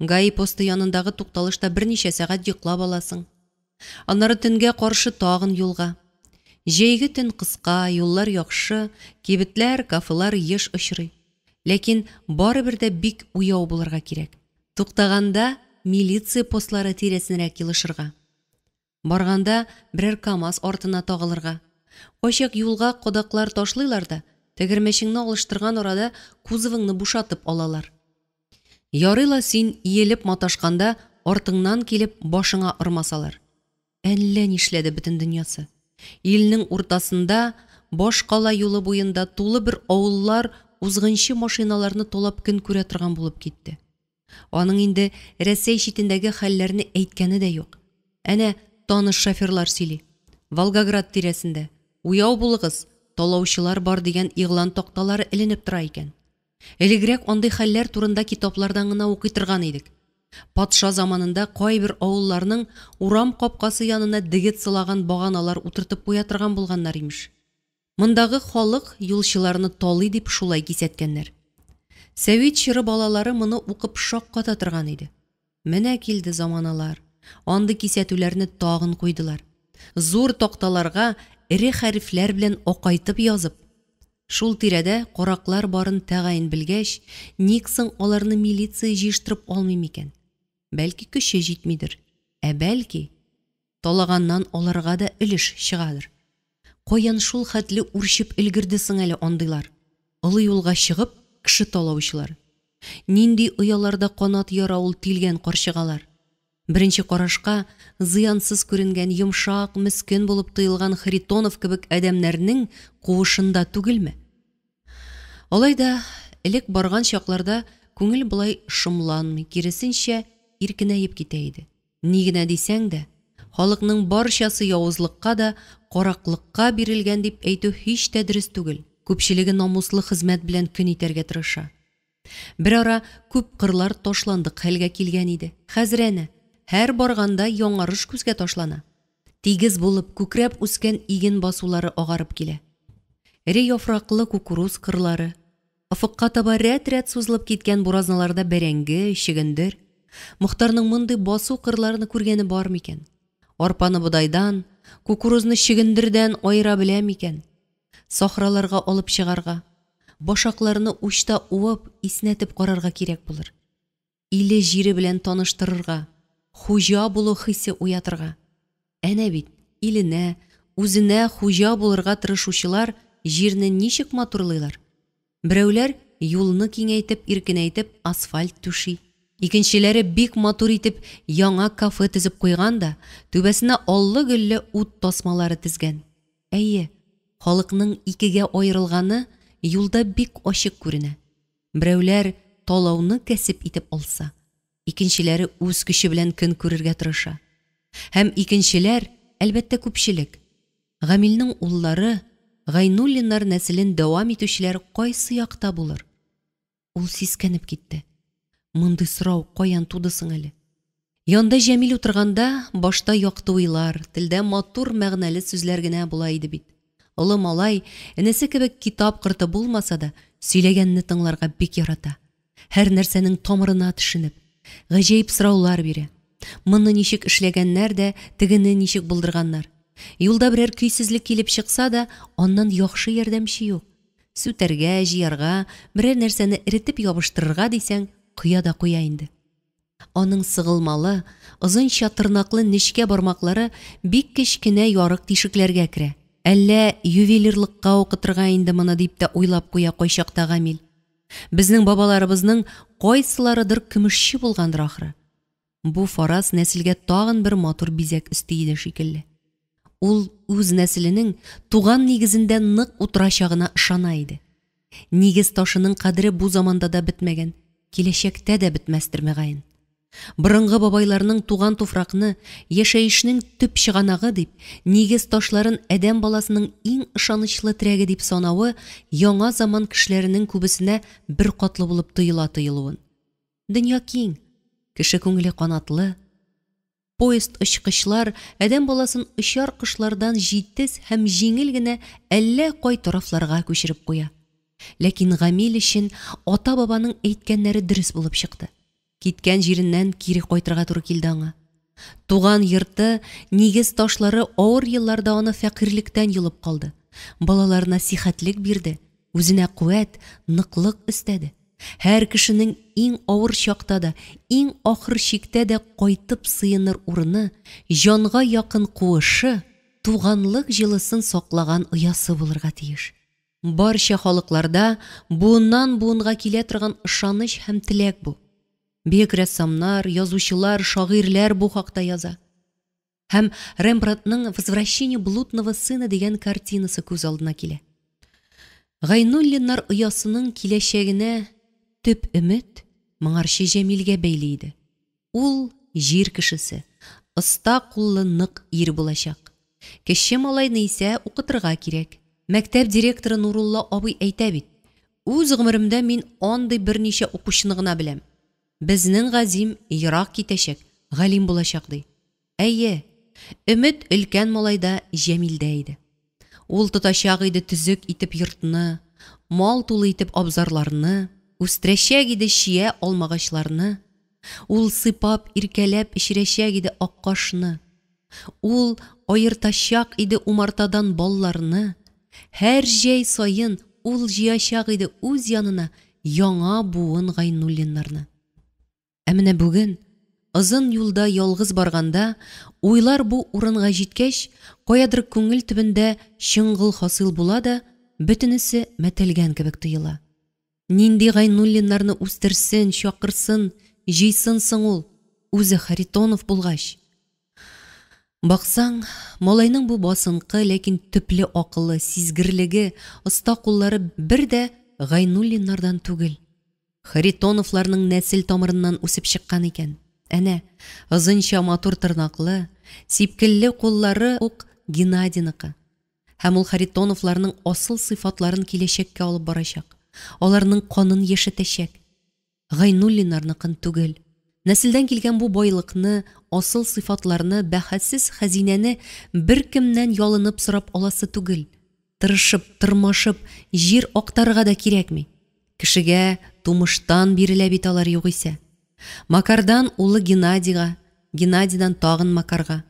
Гаи посты янындагы тукталышта берничә сәгать йоклап аласың. Аннары төнгә каршы тагын юлга. Җәйге төн кыска, юллар яхшы, кибетләр, кафелар еш очрый. Ләкин барыбер дә бик уяу булырга кирәк. Туктаганда милиция постлары тирәсенрәк елышырга. Барганда берәр КАМАЗ артына тагылырга. Кайчак юлга кодаклар ташлыйлар да, тегермәчеңне алыштырган арада кузовыңны бушатып алалар. Ярыйла син иелеп маташканда артыңнан килеп башыңа ырмасалар. Әллә нишләде бөтен дөньясы. Илнең уртасында, баш кала юлы буенда тулы бер авыллар узгынчы машиналарны толап көн күрә торган булып китте. Аның инде Рәсәй читендәге хәлләрне әйткәне дә юк. Әнә таныш шоферлар сөйли. Волгоград тирәсендә уяу булыгыз, талаучылар бар дигән игълан такталары эленеп тора икән. Элегрәк андый хәлләр турында китаплардан гына укый торган идек. Патша заманында кайбер авылларның урам капкасы янына дигет сылаган баганалар утыртып куя торган булганнар имеш. Мондагы халык юлчыларны талый дип шулай кисәткәннәр. Сәвит чиры балалары моны укып шакката торган иде. Менә килде заманалар. Андый кисәтүләрне тагын куйдылар. Зур такталарга ире хәрефләр белән акайтып язып. Шул тирәдә караклар барын тәгаен белгәч, ник соң аларны милиция җыштырып алмый микән? Бәлки көче җитмидер, ә бәлки талаганнан аларга да өлеш чыгадыр. Каян шул хәтле үрчеп өлгерде соң әле андыйлар? Олы юлга чыгып, кеше талаучылар. Нинди ояларда канат яра ул тилгән карчыгалар. Беренче карашка зыянсыз күренгән йомшак, мискин булып тоелган Харитонов кебек адәмнәрнең куышында түгелме? Алайда, элек барган чакларда күңел булай шомланмый, киресенчә иркенәеп китә иде. Ни генә дисәң дә, халыкның барчасы явызлыкка да, караклыкка бирелгән дип әйтү һич тә дөрес түгел. Күпчелеге намуслы хезмәт белән көн итәргә тырыша. Бер ара күп кырлар ташландык хәлгә килгән иде. Хәзер әнә һәр барганда яңарыш күзгә ташлана. Тигез булып күкрәп үскән иген басулары агарып килә. Ире яфраклы кукуруз кырлары, офыкка таба рәт-рәт сузылып киткән буразналарда бәрәңге, чигендер. Мохтарның мондый басу кырларны күргәне бар микән? Арпаны будайдан, кукурузны чигендердән айыра белә микән? Сахраларга алып чыгарга, башакларны учта уып, иснәтеп карарга кирәк булыр. Иле җире белән таныштырырга, хуҗа булу хисе уятырга. Әнә бит, иленә, үзенә хуҗа булырга тырышучылар җирне ничек матурлыйлар. Берәүләр юлны киңәйтеп, иркенәйтеп асфальт түши. Икенчеләре бик матур итеп яңа кафе тезеп куйган да, түбәсенә аллы-гөлле ут тасмалары тезгән. Әйе, халыкның икегә аерылганы юлда бик ачык күренә. Берәүләр талауны кәсеп итеп алса, икенчеләре үз көче белән көн күрергә тырыша. Һәм икенчеләр, әлбәттә күпчелек, Гамилнең уллары, Гайнуллиннар нәселен дәвам итүчеләр кайсы якта булыр? Ул сискәнеп китте. Мондый сорау каян туды соң әле? Янда Җәмил утырганда, башта якты уйлар, телдә матур мәгънәле сүзләр генә була иде бит. Олы малай, энесе кебек китап кырты булмаса да, сөйләгәнне тыңларга бик ярата. Һәр нәрсәнең тамырына төшенеп, гаҗәеп сораулар бирә. Моны ничек эшләгәннәр дә, тегене ничек булдырганнар. Юлда берәр көйсезлек килеп чыкса да, аннан яхшы ярдәмче юк. Сүтәргә, җыярга, берәр нәрсәне эретеп ябыштырырга дисәң, куя да куя инде. Аның сыгылмалы, озынча тырнаклы нечкә бармаклары бик кечкенә ярык тишекләргә керә. Әллә ювелирлыкка укытырга инде моны дип тә уйлап куя кайчакта Гамил. Безнең бабаларыбызның кайсыларыдыр көмешче булгандыр ахры. Бу фараз нәселгә тагын бер матур бизәк өсти иде шикелле. Ул үз нәселенең туган нигезендә нык утырачагына ышана иде. Нигез ташының кадере бу заманда да бетмәгән, киләчәктә дә бетмәстер мәгәен. Борынгы бабайларның туган туфракны яшәешнең төп чыганагы дип, нигез ташларын адәм баласының иң ышанычлы терәге дип санавы яңа заман кешеләренең күбесенә бер катлы булып тоела. Дөнья киң, кеше күңеле канатлы. Поезд очкычлар адәм баласын очар кышлардан җитез һәм җиңел генә әллә кай тарафларга күчереп куя. Ләкин Гамил өчен ата-бабаның әйткәннәре дөрес булып чыкты. Киткән җиреннән кире кайтырга туры килде аңа. Туган йорты, нигез ташлары авыр елларда аны фәкыйрьлектән йолып калды. Балаларына сихәтлек бирде, үзенә куәт, ныклык өстәде. Һәр кешенең иң авыр чакта да, иң ахыр чиктә дә кайтып сыеныр урыны, җанга якын куышы, туганлык җылысын саклаган оясы булырга тиеш. Барча халыкларда буыннан буынга килә торган ышаныч һәм теләк бу. Бик рәссамнар, язучылар, шагыйрьләр бу хакта яза. Һәм Рембрандтның «Возвращение блудного сына» дигән картинасы күз алдына килә. Гайнуллиннар оясының киләчәгенә төп өмет моңарчы Җәмилгә бәйле иде. Ул җир кешесе, оста куллы нык ир булачак. Кече малайны исә укытырга кирәк. Мәктәп директоры Нурулла абый әйтә бит: "Үз гомеремдә мин андый берничә укучыны гына беләм. Безнең Газим ерак китәчәк, галим булачак" ди. Әйе, өмет өлкән малайда Җәмилдә иде. Ул тотачак иде төзек итеп йортны, мал тулы итеп абзарларны, үстерәчәк иде чия алмагачларны. Ул сыпап, иркәләп эчерәчәк иде аккашны. Ул аертачак иде умартадан балларны. Һәр җәй сайын ул җыячак иде үз янына яңа буын Гайнуллиннарны. Ә менә бүген, озын юлда ялгыз барганда, уйлар бу урынга җиткәч, каядыр күңел төбендә чыңгыл хасил була да, бөтенесе мәтәлгән кебек тоела. Нинди Гайнуллиннарны үстерсен, чакырсын, җыйсын соң ул, үзе Харитонов булгач. Баксаң, малайның бу басынкы, ләкин төпле акылы, сизгерлеге, оста куллары бер дә Гайнуллиннардан түгел. Харитоновларның нәсел тамырыннан үсеп чыккан икән. Әнә, озынча матур тырнаклы, сипкелле куллары ук Геннадийныкы. Һәм ул Харитоновларның асыл сыйфатларын киләчәккә алып барачак. Аларның канын яшәтәчәк. Гайнуллиннарныкын түгел. Нәселдән килгән бу байлыкны, асыл сыйфатларны, бәхәссез хәзинәне беркемнән ялынып сорап аласы түгел. Тырышып, тырмашып, җир актарга да кирәкми. Кешегә тумыштан бирелә бит алар югыйсә. Макардан улы Геннадийга, Геннадийдан тагын Макарга.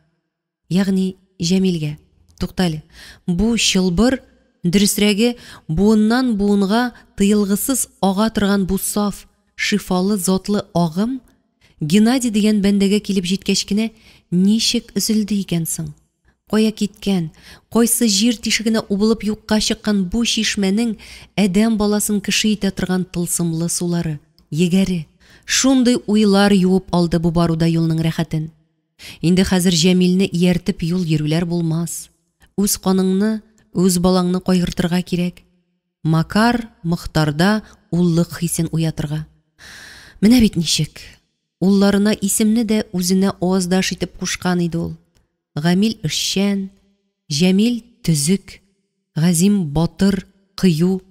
Ягъни Җәмилгә. Туктале, бу чылбыр дөресрәге, буыннан буынга тыелгысыз ага торган бу саф, шифалы, затлы агым Геннадий дигән бәндәгә килеп җиткәч кенә ничек өзелде икән соң? Кая киткән, кайсы җир тишегенә убылып юкка чыккан бу чишмәнең адәм баласын кеше итә торган тылсымлы сулары, егәре, шундый уйлар юып алды бу баруда юлның рәхәтен. Инде хәзер Җәмилне ияртеп юл йөрүләр булмас. Үз каныңны, үз балаңны кайгыртырга кирәк. Макар Мохтарда уллык хисен уятырга. Менә бит ничек. Улларына исемне дә үзенә аваздаш итеп кушкан иде ул. Гамил эшчән, Җәмил төзек, Газим батыр, кыю.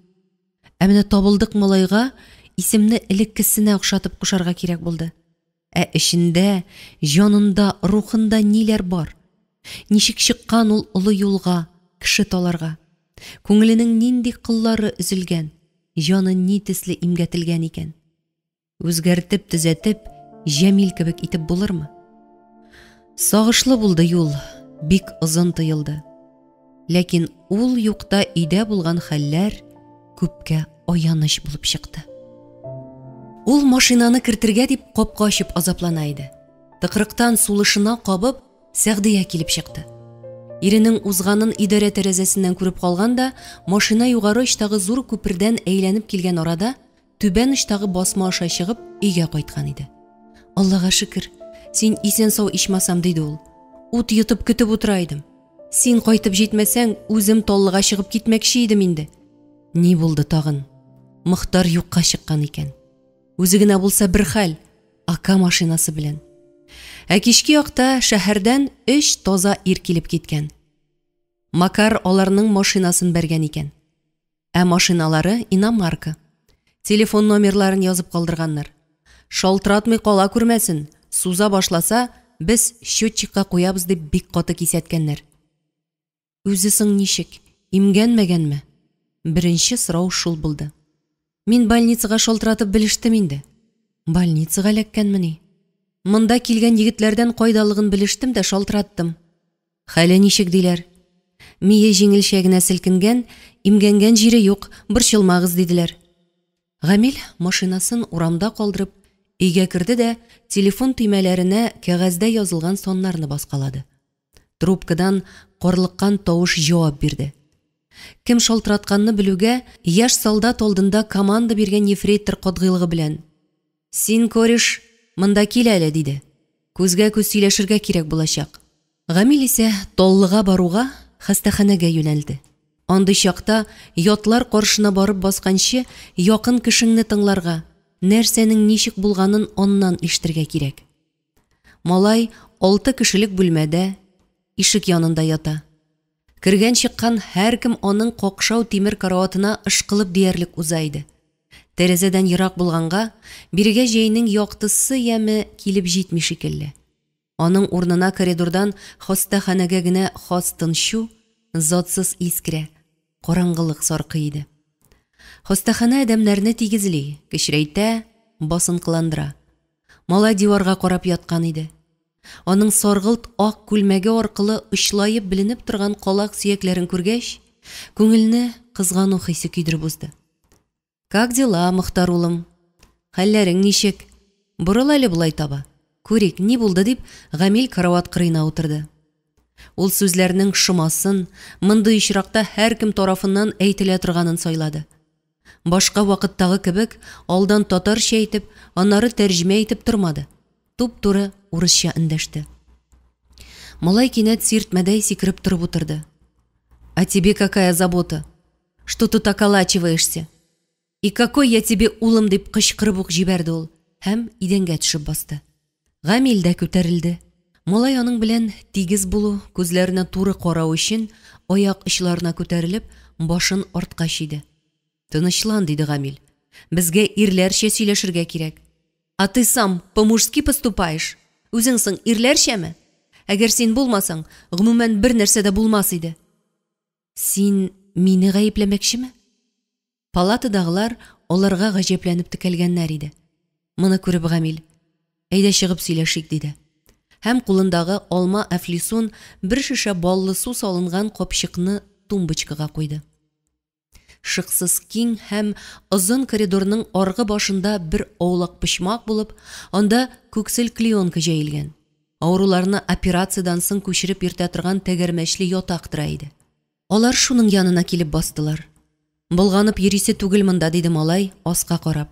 Ә менә табылдык малайга исемне элеккесенә охшатып кушарга кирәк булды. Ә эчендә, җанында, рухында ниләр бар? Ничек чыккан ул улы юлга, кеше таларга? Күңеленең нинди кыллары өзелгән, җаны ни төсле имгәтелгән икән? Үзгәртеп, төзәтеп, Җәмил кебек итеп булырмы? Сагышлы булды юл, бик озын тоелды. Ләкин ул юкта өйдә булган хәлләр күпкә аяныч булып чыкты. Ул машинаны кертергә дип капка ачып азаплана иде. Тыкрыктан сулышына кабып, Сәгъдия килеп чыкты. Иренең узганын идарә тәрәзәсеннән күреп калганда, машина югары очтагы зур күпердән әйләнеп килгән арада, түбән очтагы басма аша чыгып, өйгә кайткан иде. Аллага шөкер, син исән сау ичмасам диде ул. Ут йотып көтеп утыра идем. Син кайтып җитмәсәң, үзем таллыга чыгып китмәкче идем инде. Ни булды тагын? Мохтар юкка чыккан икән. Үзе генә булса бер хәл, ака машинасы белән. Ә кичке якта шәһәрдән 3 таза ир килеп киткән. Макар аларның машинасын бәргән икән. Ә машиналары иномарка. Телефон номерларын язып калдырганнар. Шалтыратмый кала күрмәсен, суза башласа, без счетчикка куябыз дип бик каты кисәткәннәр. Үзе соң ничек, имгәнмәгәнме? Беренче сорау шул булды. Мин больницага шалтыратып белештем инде. Больницага эләккәнмени? Монда килгән егетләрдән кайдалыгын белештем дә шалтыраттым. Хәле ничек диләр? Мие җиңелчә генә селкенгән, имгәнгән җире юк, борчылмагыз диделәр. Гамил машинасын урамда калдырып, өйгә керде дә телефон төймәләренә кәгазьдә язылган соннарны баскалады. Трубкадан карлыккан тавыш җавап бирде. Кем шалтыратканны белүгә, яшь солдат алдында команда биргән ефрейтор катгыйлыгы белән: "Син, кореш, монда кил әле", диде. Күзгә күз сөйләшергә кирәк булачак. Гамил исә таллыга баруга, хастаханәгә юнәлде. Андый чакта ятлар каршына барып басканчы, якын кешеңне тыңларга, нәрсәнең ничек булганын аннан ишетергә кирәк. Малай 6 кешелек бүлмәдә, ишек янында ята. Кергән чыккан һәркем аның какшау тимер караватына ышкылып диярлек уза иде. Тәрәзәдән ерак булганга, бирегә җәйнең яктысы яме килеп җитми шикелле. Аның урынына коридордан хастаханәгә генә хас тынчу, затсыз искрә, караңгылык саркый иде. Хастахана адәмнәрне тигезли, кечрәйтә, басынкыландыра. Малай диварга карап яткан иде. Аның саргылт ак күлмәге аркылы очлаеп беленеп торган калак сөякләрен күргәч, күңелне кызгану хисе көйдереп узды. "Как дела, Мохтар улым? Хәлләрең ничек? Борыл әле булай таба. Күрик, ни булды?" дип, Гамил карават кырыена утырды. Ул сүзләрнең шымасын, мондый очракта һәркем тарафыннан әйтелә торганын сайлады. Башка вакыттагы кебек, алдан татарча әйтеп, аннары тәрҗемә итеп тормады. Туп-туры урысча эндәште. Малай кинәт сиртмәдәй сикереп торып утырды. "А тебе какая забота? Что тут околачиваешься? И какой я тебе улым?" дип кычкырып ук җибәрде ул, һәм идәнгә төшеп басты. Гамил дә күтәрелде. Малай аның белән тигез булу, күзләренә туры карау өчен аяк очларына күтәрелеп, башын артка чиде. "Тынычлан", диде Гамил. "Безгә ирләрчә сөйләшергә кирәк. А ты сам по-мужски поступаешь? Үзең соң ирләрчәме? Әгәр син булмасаң, гомумән бер нәрсә дә булмас иде." "Син мине гаепләмәкчеме?" Палатадагылар аларга гаҗәпләнеп текәлгәннәр иде. Моны күреп Гамил: "Әйдә чыгып сөйләшик", диде. Һәм кулындагы алма әфлисун бер шешә баллы су салынган капчыкны тумбочкага куйды. шыксыз киң һәм озын коридорның аргы башында бер аулак почмак булып, анда күксел клеенка җәелгән. Ауруларны операциядән соң күчереп йөртә торган тәгәрмәчле ятак тора иде. Алар шуның янына килеп бастылар. Булганып йөрисе түгел монда, диде малай аска карап.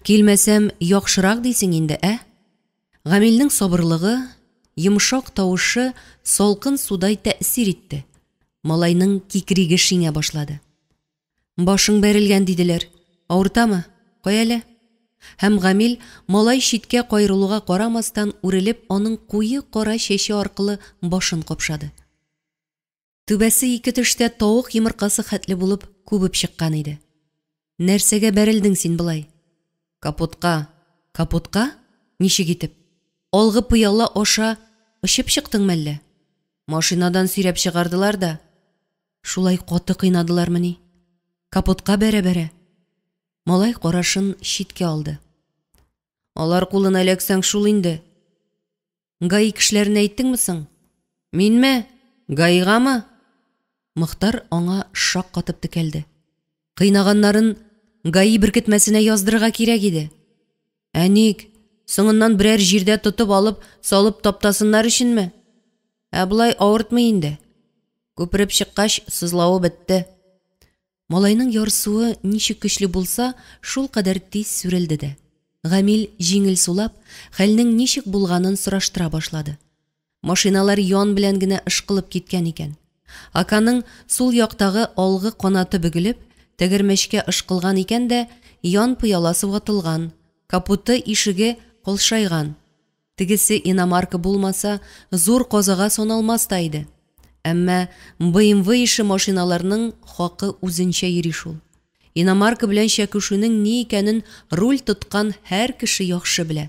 Килмәсәм яхшырак дисең инде, ә? Гамилнең сабырлыгы, йомшак тавышы салкын судай тәэсир итте. Малайның кикриге шиңә башлады. Башың бәрелгән диделәр. Авыртамы? Кая әле? Һәм Гамил малай читкә кайрылуга карамастан үрелеп, аның куе кара чәче аркылы башын капшады. Түбәсе ике төштә тавык йомыркасы хәтле булып күбеп чыккан иде. Нәрсәгә бәрелдең син булай? Капотка. Капотка? Ничек итеп? Алгы пыяла аша очып чыктыңмы әллә? Машинадан сөйрәп чыгардылар да. Шулай каты кыйнадылармы ни? Капотка бәрә-бәрә. Малай карашын читкә алды. Алар кулын эләксәң шул инде. Гаи кешеләренә әйттеңме соң? Минме? Гаигамы? Мөхтар аңа шак катып текәлде. Кыйнаганнарын Гаи беркетмәсенә яздырырга кирәк иде. Әник, соңыннан берәр җирдә тотып алып, салып таптасыннар өченме? Булай авыртмый инде. Күпереп чыккач, сызлавы бетте. Малайның ярсуы ничек көчле булса, шул кадәр тиз сүрелде дә. Гамил җиңел сулап, хәлнең ничек булганын сораштыра башлады. Машиналар ян белән генә ышкылып киткән икән. Аканың сул яктагы алгы канаты бөгелеп, тәгәрмәчкә ышкылган икән дә, ян пыяласы ватылган, капоты ишеге кылшайган. Тегесе иномарка булмаса, зур казага саналмас та иде. Әмма BMW ише машиналарның хакы үзенчә йөри шул. Иномарка белән чәкүшүнең ни икәнен руль тоткан һәр кеше яхшы белә.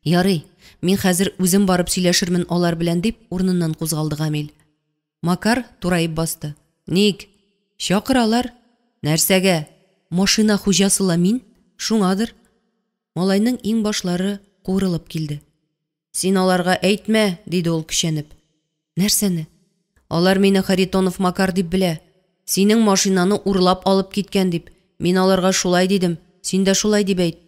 Ярый, мин хәзер үзем барып сөйләшермен алар белән, дип урыныннан кузгалды Гамил. Макар турайып басты. Ник? Чакыралар. Нәрсәгә? Машина хуҗасы ла мин, шуңадыр. Малайның иң башлары курылып килде. Син аларга әйтмә, диде ул көчәнеп. Нәрсәне? Алар мине Харитонов Макар дип белә. Синең машинаны урлап алып киткән дип. Мин аларга шулай дидем. Син дә шулай дип әйт.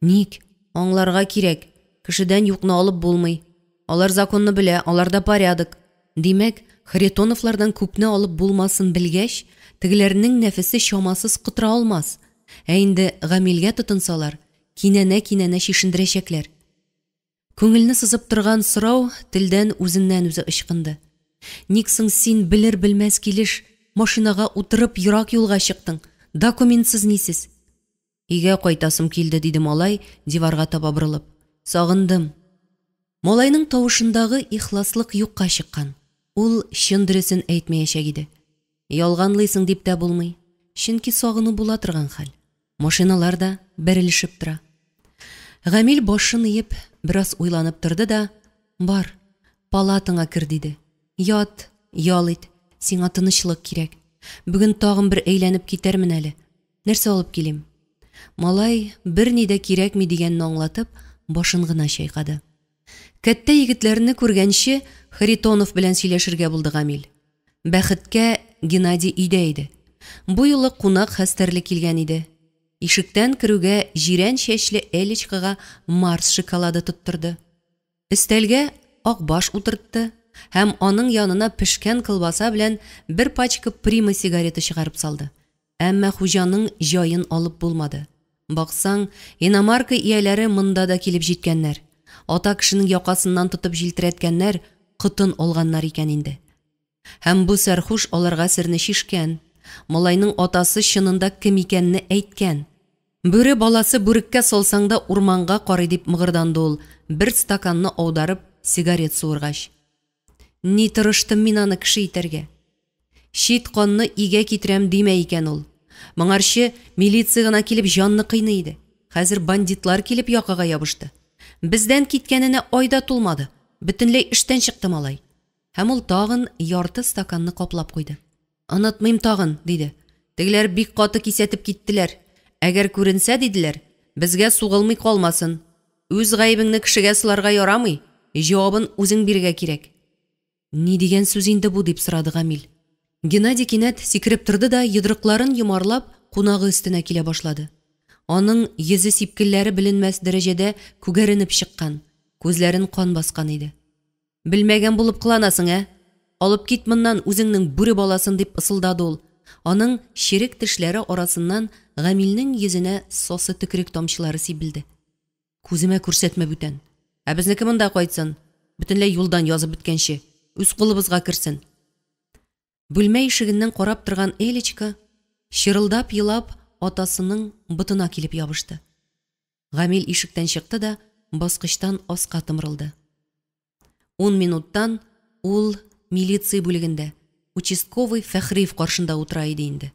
Ник? Аңларга кирәк. Кешедән юкны алып булмый. Алар законны белә, аларда порядок. Димәк, Харитоновлардан күпне алып булмасын белгәч, тегеләрнең нәфесе чамасыз кытыра алмас. Инде Гамилгә тотынсалар, кинәнә шишендерәчәкләр. Күңелне сызып торган сорау телдән үзеннән үзе ычкынды. Ник соң син белер-белмәс килеш машинага утырып ерак юлга чыктың? Документсыз нисез? Игә кайтасым килде, диде малай диварга таба борылып. Сагындым. Малайның тавышындагы ихласлык юкка чыккан. Ул чын дөресен әйтмәячәк иде. Ялганлыйсың дип тә булмый. Чөнки сагыну була торган хәл. Машиналар да бәрелешеп тора. Гамил башын иеп, бераз уйланып торды да, бар, палатаңа кер диде. Ят, ял ит, сиңа тынычлык кирәк. Бүген тагын бер әйләнеп китәрмен әле. Нәрсә алып килим? Малай берни дә кирәкми дигәнне аңлатып, башын гына чайкады. Кәттә егетләрне күргәнче Харитонов белән сөйләшергә булды Гамил. Бәхеткә Геннадий өйдә иде. Бу юлы кунак хәстәрле килгән иде. Ишектән керүгә җирән чәчле Элечкага Марс шоколады тоттырды. Өстәлгә акбаш утыртты һәм аның янына пешкән кылбаса белән бер пачка Прима сигарета чыгарып салды. Әмма хуҗаның җаен алып булмады. Баксаң, иномарка ияләре монда да килеп җиткәннәр. Ата кешенең якасыннан тотып җилтерәткәннәр, кытын алганнар икән инде. Һәм бу сәрхуш аларга серне шишкән. Малайның атасы чынында кем икәнне әйткән. Бүре баласы бүреккә салсаң да урманга карый дип мыгырданды ул, бер стаканны аударып сигарет суыргач. Ни тырыштым мин аны кеше итәргә. Шит канны игә китерәм димә икән ул. Моңарчы милиция гына килеп җанны кыйный иде. Хәзер бандитлар килеп якага ябышты. Бездән киткәненә айда тулмады. Бөтенләй эштән чыкты малай. Һәм ул тагын ярты стаканны каплап куйды. Онытмыйм тагын, диде. Тегеләр бик каты кисәтеп киттеләр. Әгәр күренсә, диделәр, безгә сугылмый калмасын. Үз гаебеңне кешегә сыларга ярамый. Җавабын үзең бирергә кирәк. Ни дигән сүз инде бу, дип сорады Гамил. Геннадий кинәт сикереп торды да, йодрыкларын йомарлап, кунагы өстенә килә башлады. Аның йөзе сипкелләре беленмәс дәрәҗәдә күгәренеп чыккан, күзләрен кан баскан иде. Белмәгән булып кыланасың, Алып кит моннан үзеңнең бүре баласын, дип ысылдады ул. Аның ширек тешләре арасыннан Гамилнең йөзенә сосы төкерек тамчылары сибелде. Күземә күрсәтмә бүтән. Безнеке монда кайтсын. Бөтенләй юлдан язып беткәнче, үз кулыбызга керсен. Бүлмә ишегеннән карап торган Элечка шырылдап елап атасының ботына килеп ябышты. Гамил ишектән чыкты да баскычтан аска тымрылды. 10 минуттан ул милиция бүлегендә участковый Фәхриев каршында утыра иде инде.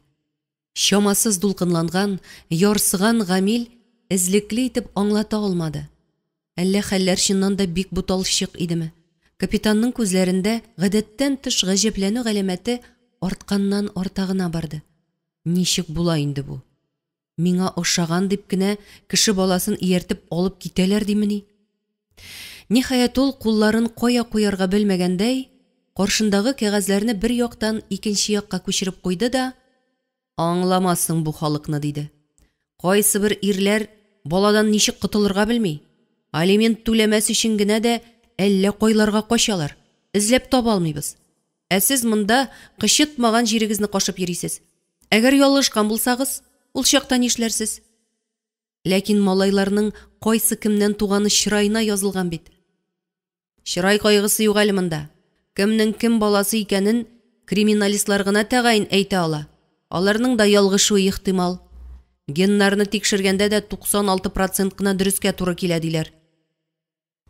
Шамасыз дулкынланган, ярсыган Гамил эзлекле итеп аңлата алмады. Әллә хәлләр чыннан да бик буталчык идеме? Капитанның күзләрендә гадәттән тыш гаҗәпләнү галәмәте артканнан артагына барды. Ничек була инде бу? Миңа ошаган дип кенә кеше баласын ияртеп алып китәләр димени? Ниһаять ул кулларын кая куярга белмәгәндәй, каршындагы кәгазьләрне бер яктан икенче якка күчереп куйды да, аңламассың бу халыкны, диде. Кайсы бер ирләр баладан ничек котылырга белми, алимент түләмәс өчен генә дә әллә кайларга качалар. Эзләп таба алмыйбыз. Сез монда кычытмаган җирегезне кашып йөрисез. Әгәр ялгышкан булсагыз, ул чакта нишләрсез? Ләкин малайларның кайсы кемнән туганы чырайына язылган бит. Чырай кайгысы юк әле монда. Кемнең кем баласы икәнен криминалистлар гына тәгаен әйтә ала. Аларның да ялгышу ихтимал. Геннарны тикшергәндә дә 96% кына дөрескә туры килә диләр.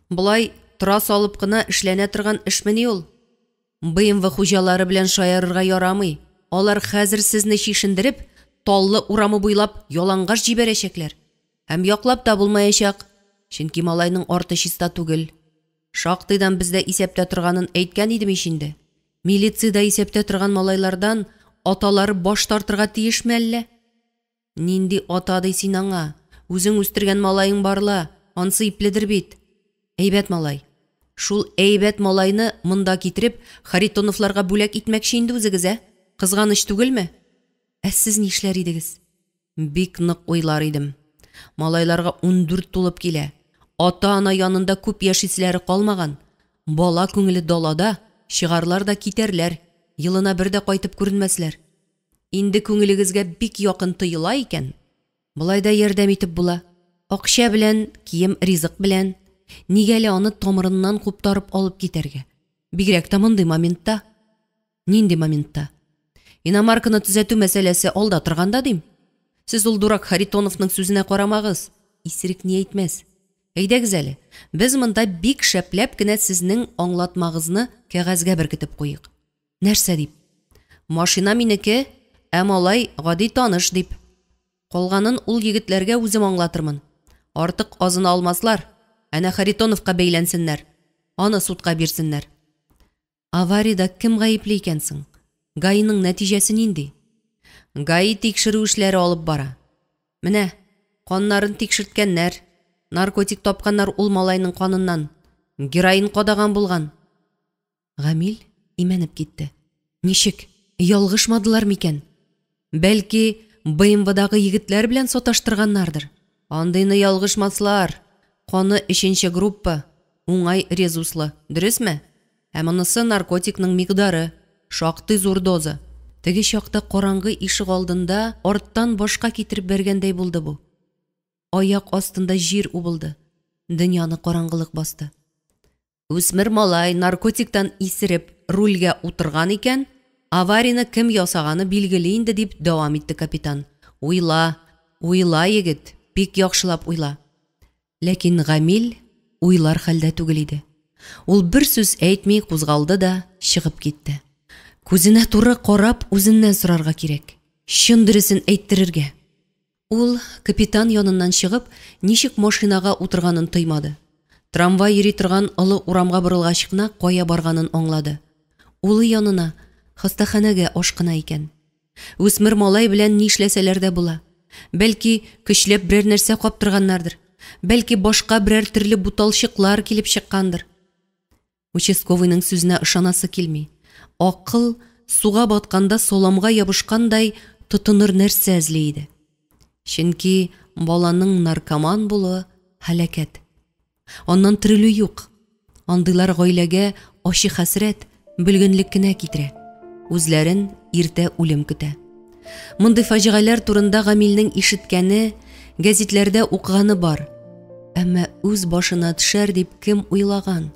Булай трас алып кына эшләнә торган эшмени ул. БМВ хуҗалары белән шаярырга ярамый. Алар хәзер сезне чишендереп, таллы урамы буйлап ялангаш җибәрәчәкләр. Һәм яклап та булмаячак, чөнки малайның арты чиста түгел. Шактыйдан бездә исәптә торганын әйткән идем инде. Милицияда исәптә торган малайлардан аталары баш тартырга тиешме әллә? Нинди ата ди син аңа? Үзең үстергән малайың барла, ансы ипледер бит. Әйбәт малай. Шул әйбәт малайны монда китереп, Харитоновларга бүләк итмәкче инде үзегез, Кызганыч түгелме? Сез нишләр идегез? Бик нык уйлар идем. Малайларга 14 тулып килә. Ата-ана янында күп яшисләре калмаган. Бала күңеле далада, чыгарлар да китәрләр. Йылына бер дә кайтып күренмәсләр. Инде күңелегезгә бик якын тыйыла икән. Булай да ярдәм итеп була. Акча белән, кием, ризык белән. Нигәле аны тамырыннан куптарып алып китәргә? Бигрәк тә мондый моментта. Нинди моментта? Иномарканы төзәтү мәсьәләсе алда торганда дим. Сез ул дурак Харитоновның сүзенә карамагыз. Исерек ни әйтмәс. Әйдәгез әле, без монда бик шәпләп кенә сезнең аңлатмагызны кәгазьгә беркетеп куйык. Нәрсә дип? Машина минеке, малай гади таныш дип. Калганын ул егетләргә үзем аңлатырмын. Артык азын алмаслар. Әнә Харитоновка бәйләнсеннәр. Аны судка бирсеннәр. Аварияда кем гаепле икәнсең? Гаиның нәтиҗәсе нинди? Гаи тикшерү эшләре алып бара. Менә, каннарын тикшерткәннәр. Наркотик тапканнар ул малайның каныннан. Героин кадаган булган. Гамил имәнеп китте. Ничек? Ялгышмадылар микән? Бәлки, БМВдагы егетләр белән саташтырганнардыр. Андыйны ялгышмаслар. Каны 3нче группа, уңай резуслы, дөресме? Һәм анысы наркотикның микъдары, шактый зур доза. Теге чакта караңгы ишек алдында арттан башка китереп бергәндәй булды бу. Аяк астында җир убылды. Дөньяны караңгылык басты. Үсмер малай наркотиктан исереп рульгә утырган икән, аварияны кем ясаганы билгеле инде, дип дәвам итте капитан. Уйла, егет, бик яхшылап уйла. Ләкин Гамил уйлар хәлдә түгел иде. Ул бер сүз әйтми кузгалды да чыгып китте. Күзенә туры карап үзеннән сорарга кирәк. Чын дөресен әйттерергә. Ул капитан яныннан чыгып, ничек машинага утырганын тоймады. Трамвай йөри торган олы урамга борылгач кына кая барганын аңлады. Улы янына, хастаханәгә ашкына икән. Үсмер малай белән нишләсәләр дә була. Бәлки, көчләп берәр нәрсә каптырганнардыр. Бәлки, башка берәр төрле буталчыклар килеп чыккандыр. Участковыйның сүзенә ышанасы килми. Акыл суга батканда соламга ябышкандай тотыныр нәрсә эзли иде. Чөнки баланың наркоман булуы һәлакәт. Аннан терелү юк. Андыйлар гаиләгә ачы хәсрәт, бөлгенлек кенә китерә. Үзләрен иртә үлем көтә. Мондый фаҗигаләр турында Гамилнең ишеткәне, гәзитләрдә укыганы бар. Әмма үз башына төшәр дип кем уйлаган?